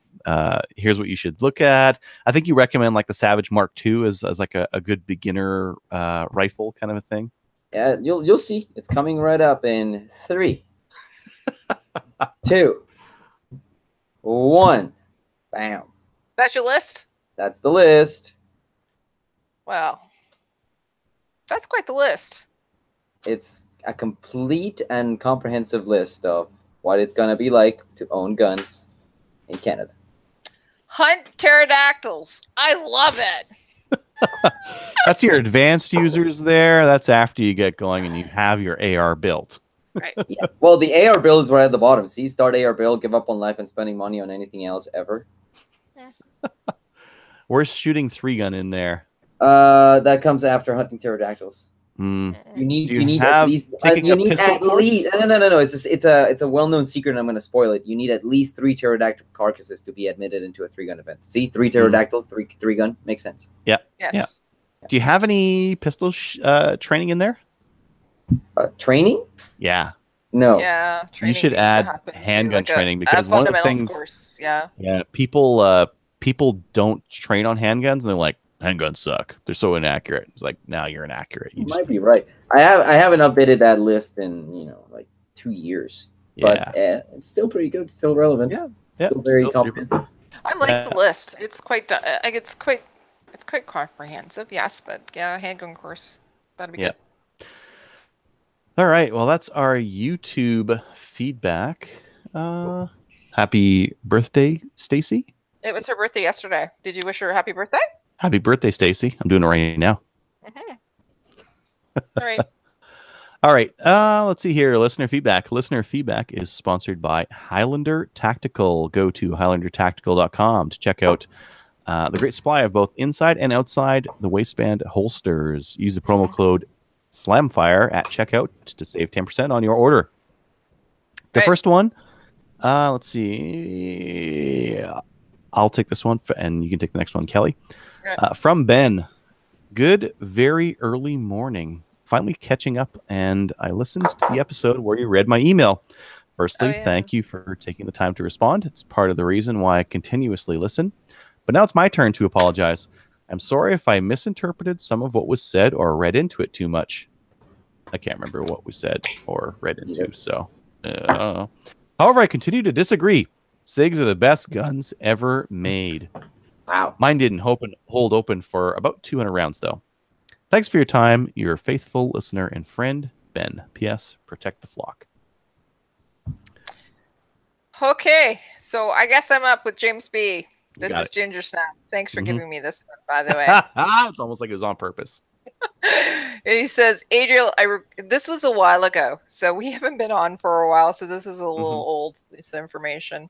here's what you should look at. I think you recommend like the Savage Mark II as like a good beginner rifle kind of a thing. Yeah, you'll see. It's coming right up in 3, 2, 1. Bam. That's your list? That's the list. Wow. That's quite the list. It's a complete and comprehensive list of what it's going to be like to own guns in Canada. Hunt pterodactyls. I love it. That's your advanced users there. That's after you get going and you have your AR built. Right. Yeah. Well, the AR build is right at the bottom. See, start AR build, give up on life and spending money on anything else ever. Where's shooting 3-gun in there? That comes after hunting pterodactyls. Mm. You need have at least taking you a need pistol at course? least no. It's a well-known secret, and I'm going to spoil it. You need at least 3 pterodactyl carcasses to be admitted into a 3-gun event. See, 3 pterodactyl, 3-gun makes sense. Yeah. Yes. Yeah. Do you have any pistol training in there? Training? Yeah. No. Yeah. You training should needs to add happen too, handgun like training a because one of the fundamentals things, course. Yeah. people don't train on handguns and they're like, handguns suck. They're so inaccurate. It's like, now you're inaccurate. You You might be right. I haven't updated that list in like 2 years. yeah. But it's still pretty good. Still relevant. Yeah. Still very still super. comprehensive. I like the list. It's quite. It's quite comprehensive. Yes, but yeah, handgun course. That'd be Yeah. good. All right. Well, that's our YouTube feedback. Happy birthday, Stacy. It was her birthday yesterday. Did you wish her a happy birthday? Happy birthday, Stacy. I'm doing it right now. Mm-hmm. All right. All right. Let's see here. Listener feedback. Listener feedback is sponsored by Highlander Tactical. Go to highlandertactical.com to check out the great supply of both inside and outside the waistband holsters. Use the promo code SLAMFIRE at checkout to save 10% on your order. The first one, let's see. I'll take this one, and you can take the next one, Kelly. From Ben. Good, very early morning. Finally catching up, and I listened to the episode where you read my email. Firstly, thank you for taking the time to respond. It's part of the reason why I continuously listen. But now it's my turn to apologize. I'm sorry if I misinterpreted some of what was said or read into it too much. I can't remember what we said or read into, so I don't know. However, I continue to disagree. SIGs are the best guns ever made. Wow. Mine didn't hold open for about 200 rounds, though. Thanks for your time. Your faithful listener and friend, Ben. P.S. Protect the flock. Okay, so I guess I'm up with James B. This is it. Ginger Snap. Thanks for giving me this one, by the way. It's almost like it was on purpose. He says, Adriel, this was a while ago, so we haven't been on for a while, so this is a little old, this information.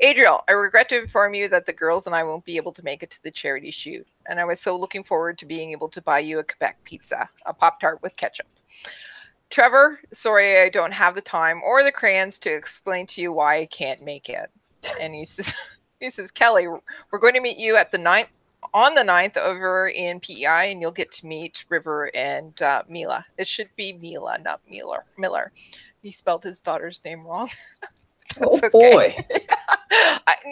Adriel, I regret to inform you that the girls and I won't be able to make it to the charity shoot, and I was so looking forward to being able to buy you a Quebec pizza, a Pop-Tart with ketchup. Trevor, sorry I don't have the time or the crayons to explain to you why I can't make it. And he says, Kelly, we're going to meet you at on the 9th over in PEI, and you'll get to meet River and Mila. It should be Mila, not Miller. He spelled his daughter's name wrong. Oh, boy.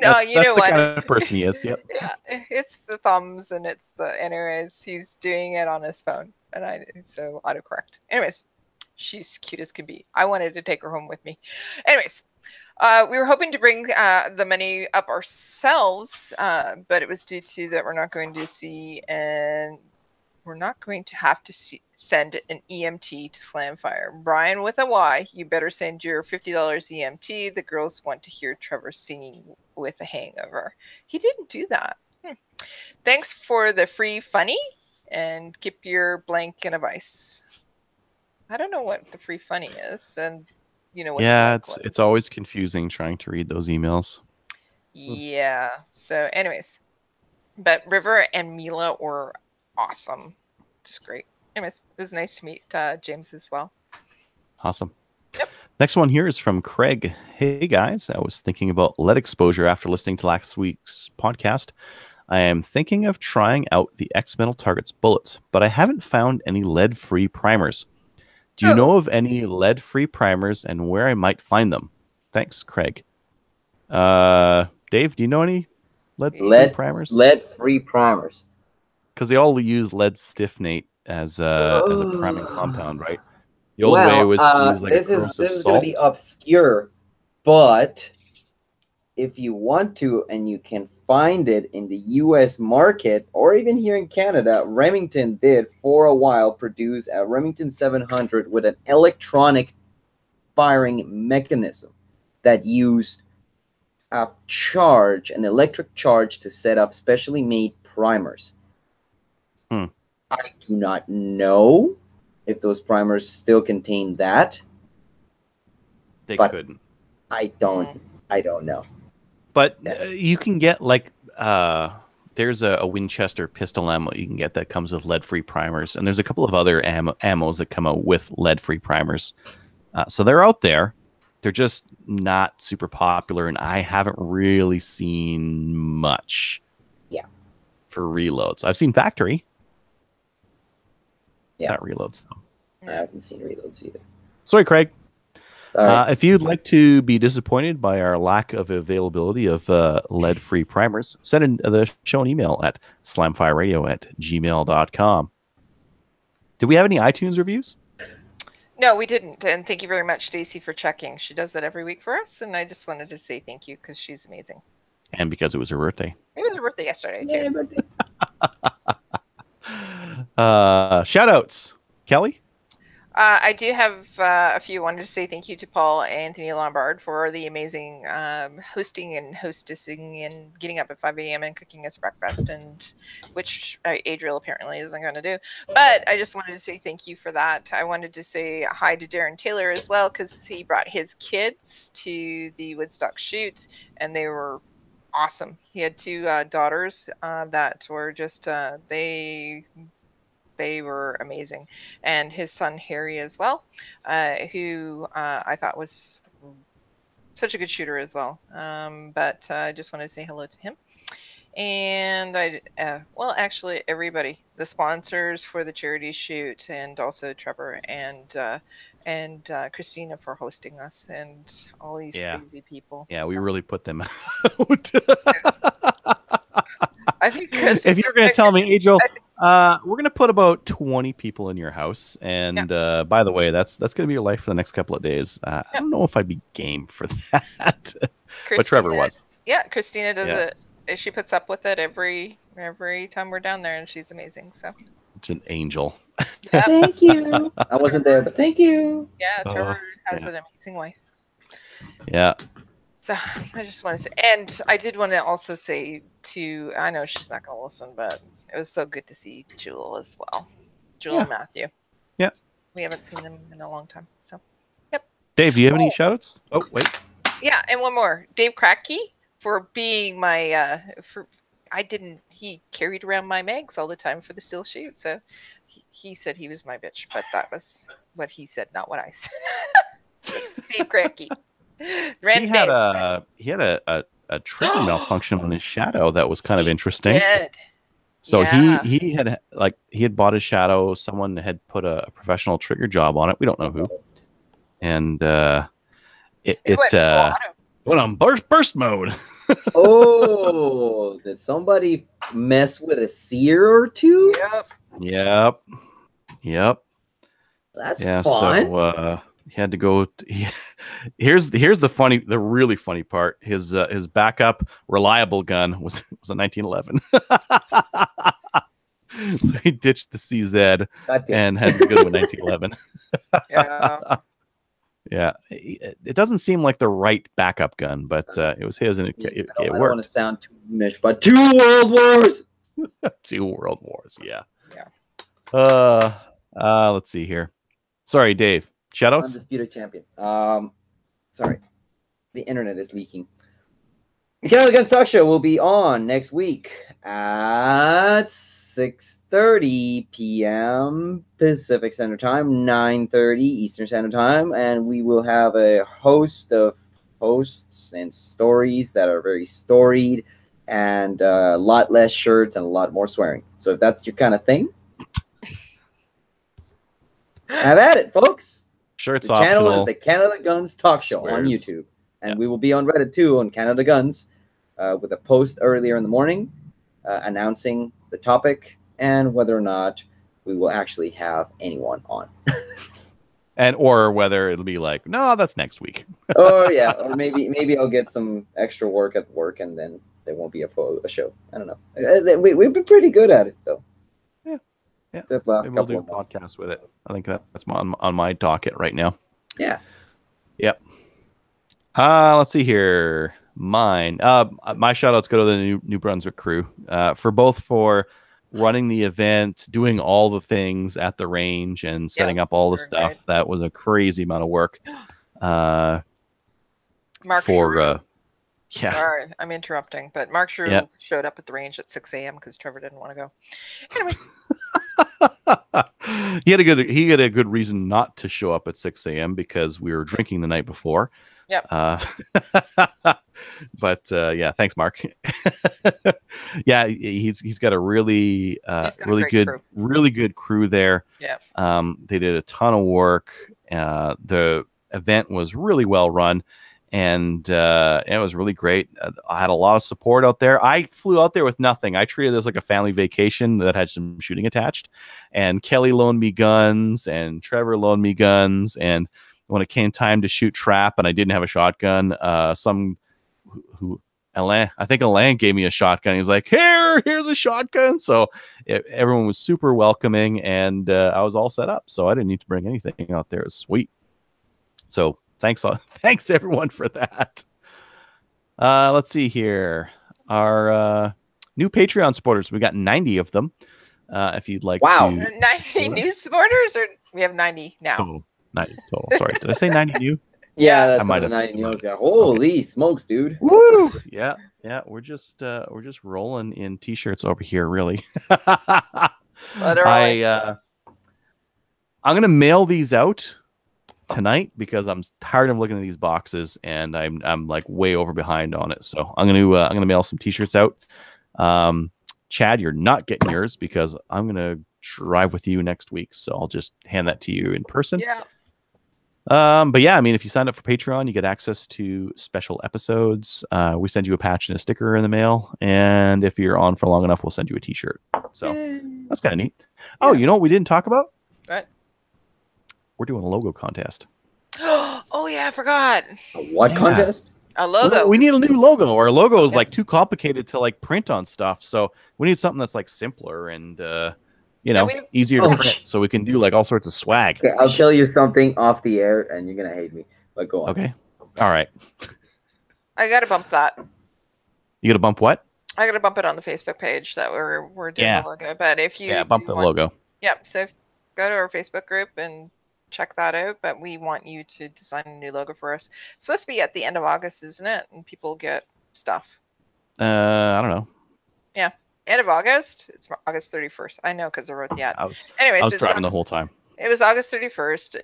That's you know the what? kind of person he is, yep. Yeah, it's the thumbs, and anyways, he's doing it on his phone, and so autocorrect. Anyways, she's cute as can be. I wanted to take her home with me. Anyways, we were hoping to bring the money up ourselves, but it was due to that we're not going to see, and we're not going to have to send an EMT to Slamfire. Brian with a Y, you better send your $50 EMT. The girls want to hear Trevor singing with a hangover. He didn't do that. Thanks for the free funny, and keep your blank and a vice. I don't know what the free funny is, and what yeah, it's always confusing trying to read those emails. Yeah. So, anyways, but River and Mila were awesome, just great. Anyways, it was nice to meet James as well. Awesome. Yep. Next one here is from Craig. Hey guys, I was thinking about lead exposure after listening to last week's podcast. I am thinking of trying out the X Metal Targets bullets, but I haven't found any lead-free primers. Do you know of any lead-free primers and where I might find them? Thanks, Craig. Dave, do you know any lead-free primers? Lead-free primers. Because they all use lead stiffnate as a priming compound, right? The old way was to use like a corrosive this is salt. going to be obscure, but if you want to and you can find it in the U.S. market or even here in Canada, Remington did for a while produce a Remington 700 with an electronic firing mechanism that used an electric charge to set up specially made primers. I do not know if those primers still contain that. They couldn't. I don't know. But you can get like there's a Winchester pistol ammo you can get that comes with lead-free primers, and there's a couple of other ammos that come out with lead-free primers. So they're out there. They're just not super popular, and I haven't really seen much. Yeah. For reloads, I've seen factory. Yeah. Not reloads though. I haven't seen reloads either. Sorry, Craig. Right. If you'd like to be disappointed by our lack of availability of lead-free primers, send in the show an email at slamfireradio@gmail.com. Did we have any iTunes reviews? No, we didn't. And thank you very much, Stacy, for checking. She does that every week for us. And I just wanted to say thank you because she's amazing. And because it was her birthday. It was her birthday yesterday, too. Birthday. Shout outs. Kelly? I do have a few. Wanted to say thank you to Paul Anthony Lombard for the amazing hosting and hostessing and getting up at 5 a.m. and cooking us breakfast, and which Adriel apparently isn't going to do. But I just wanted to say thank you for that. I wanted to say hi to Darren Taylor as well because he brought his kids to the Woodstock shoot, and they were awesome. He had two daughters that were just they were amazing, and his son Harry as well, who I thought was such a good shooter as well. But I just want to say hello to him, and well, actually everybody, the sponsors for the charity shoot, and also Trevor and Christina for hosting us, and all these crazy people. Yeah, so we really put them out. I think if you're going to tell me, Adriel, we're going to put about 20 people in your house, and by the way, that's going to be your life for the next couple of days. I don't know if I'd be game for that, but Trevor was. Yeah, Christina does it. She puts up with it every time we're down there, and she's amazing. So it's an angel. Yep. Thank you. I wasn't there, but thank you. Yeah, Trevor has an amazing wife. Yeah. So I just want to say, and I did want to also say to, I know she's not going to listen, but it was so good to see Jewel as well. Jewel and Matthew. Yeah. We haven't seen them in a long time. So, yep. Dave, do you have any shout outs? Oh, wait. Yeah, and one more. Dave Kratky for being my, he carried around my mags all the time for the still shoot. So he said he was my bitch, but that was what he said, not what I said. Dave Kratky. He had a trigger malfunction on his shadow that was kind of interesting. So he had bought his shadow. Someone had put a professional trigger job on it. We don't know who, and it went on burst mode. Oh, did somebody mess with a sear or two? Yep. That's fun. So he had to go. Here's the really funny part. His backup reliable gun was a 1911. So he ditched the CZ and had to go to a 1911. Yeah, it doesn't seem like the right backup gun, but it was his, and it worked. I don't want to sound too much, but 2 World Wars. 2 World Wars. Yeah. Let's see here. Sorry, Dave. Shoutouts? Undisputed champion. Sorry. The internet is leaking. The Canada Guns Talk Show will be on next week at 6:30 p.m. Pacific Standard Time, 9:30 Eastern Standard Time, and we will have a host of posts and stories that are very storied, and a lot less shirts and a lot more swearing. So if that's your kind of thing, have at it, folks. Shirts optional. The channel is the Canada Guns Talk Show on YouTube. And we will be on Reddit too, on Canada Guns, with a post earlier in the morning announcing the topic and whether or not we will actually have anyone on. And or whether it'll be like, no, that's next week. Or yeah, or maybe I'll get some extra work at work and then there won't be a show. I don't know. We've been pretty good at it though. Yeah. The last Maybe we'll do couple a of months. podcast with it. I think that's on my docket right now. Yeah. Yep. Let's see here. Mine. My shout outs go to the New Brunswick crew for running the event, doing all the things at the range, and setting up all the stuff. Great. That was a crazy amount of work. Mark for Shrew. yeah. Sorry, I'm interrupting, but Mark Shrew showed up at the range at 6 a.m. because Trevor didn't want to go. Anyways. he had a good reason not to show up at 6 a.m. because we were drinking the night before. Yep. But yeah, thanks, Mark. Yeah, he's got a really really good crew there. Yeah. They did a ton of work. The event was really well run, and it was really great. I had a lot of support out there. I flew out there with nothing. I treated this like a family vacation that had some shooting attached, and Kelly loaned me guns, and Trevor loaned me guns, and when it came time to shoot trap and I didn't have a shotgun, Alain gave me a shotgun. He's like, here's a shotgun. So everyone was super welcoming, and I was all set up. So I didn't need to bring anything out there. It was sweet. So thanks everyone for that. Let's see here. Our new Patreon supporters, we got 90 of them. If you'd like to. 90 new supporters, or we have 90 now? Oh, 90 total. Sorry, did I say 90 new? Yeah, that's I might have. 90 news. Yeah. Holy smokes, dude. Woo! Yeah. We're just rolling in t-shirts over here, really. Literally. I'm gonna mail these out tonight because I'm tired of looking at these boxes and I'm like way over behind on it. So I'm gonna mail some t-shirts out. Chad, you're not getting yours because I'm gonna drive with you next week. So I'll just hand that to you in person. Yeah. But yeah, I mean, if you sign up for Patreon, you get access to special episodes. We send you a patch and a sticker in the mail, and if you're on for long enough, we'll send you a t-shirt. So that's kind of neat. Oh, you know what we didn't talk about? What? We're doing a logo contest. Oh yeah, I forgot. What contest? A logo. We need a new logo. Our logo is like too complicated to like print on stuff, so we need something that's like simpler and easier to print, so we can do like all sorts of swag. Okay, I'll tell you something off the air, and you're gonna hate me. But go on. Okay. All right. I gotta bump that. You gotta bump what? I gotta bump it on the Facebook page that we're doing the logo. But if you bump the logo. Yep. So go to our Facebook group and check that out. But we want you to design a new logo for us. It's supposed to be at the end of August, isn't it? And people get stuff. I don't know. Yeah. End of August. It's August 31st. I know because I wrote the ad. Anyways, I was driving the whole time. It was August 31st,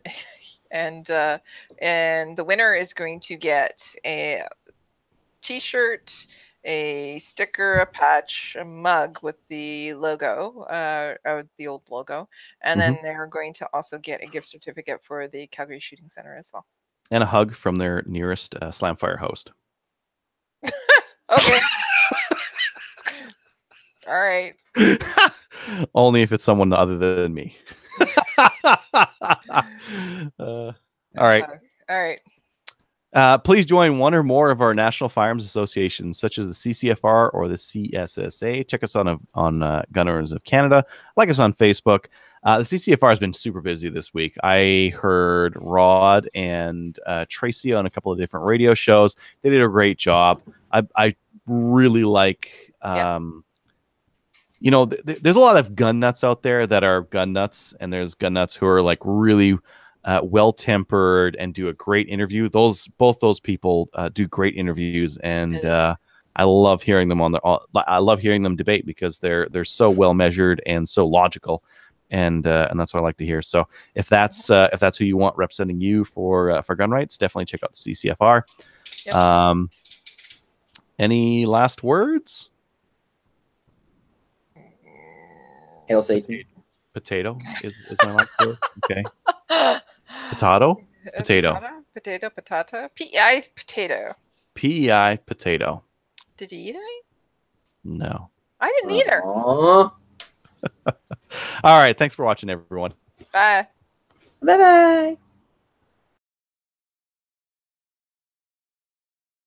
and the winner is going to get a T-shirt, a sticker, a patch, a mug with the logo, the old logo, and then they're going to also get a gift certificate for the Calgary Shooting Center as well. And a hug from their nearest Slamfire host. Okay. All right. Only if it's someone other than me. All right. All right. Please join one or more of our national firearms associations, such as the CCFR or the CSSA. Check us on Gun Owners of Canada. Like us on Facebook. The CCFR has been super busy this week. I heard Rod and Tracy on a couple of different radio shows. They did a great job. I really like... there's a lot of gun nuts out there that are gun nuts, and there's gun nuts who are like really well-tempered and do a great interview. Both those people do great interviews, and I love hearing them I love hearing them debate because they're so well measured and so logical, and that's what I like to hear. So if that's who you want representing you for gun rights, definitely check out the CCFR. Yep. Any last words? Hail Satan. Potato is my last word. Okay. Potato. potato, patata, PEI potato. PEI potato. Did you eat any? No. I didn't either. All right. Thanks for watching, everyone. Bye. Bye bye.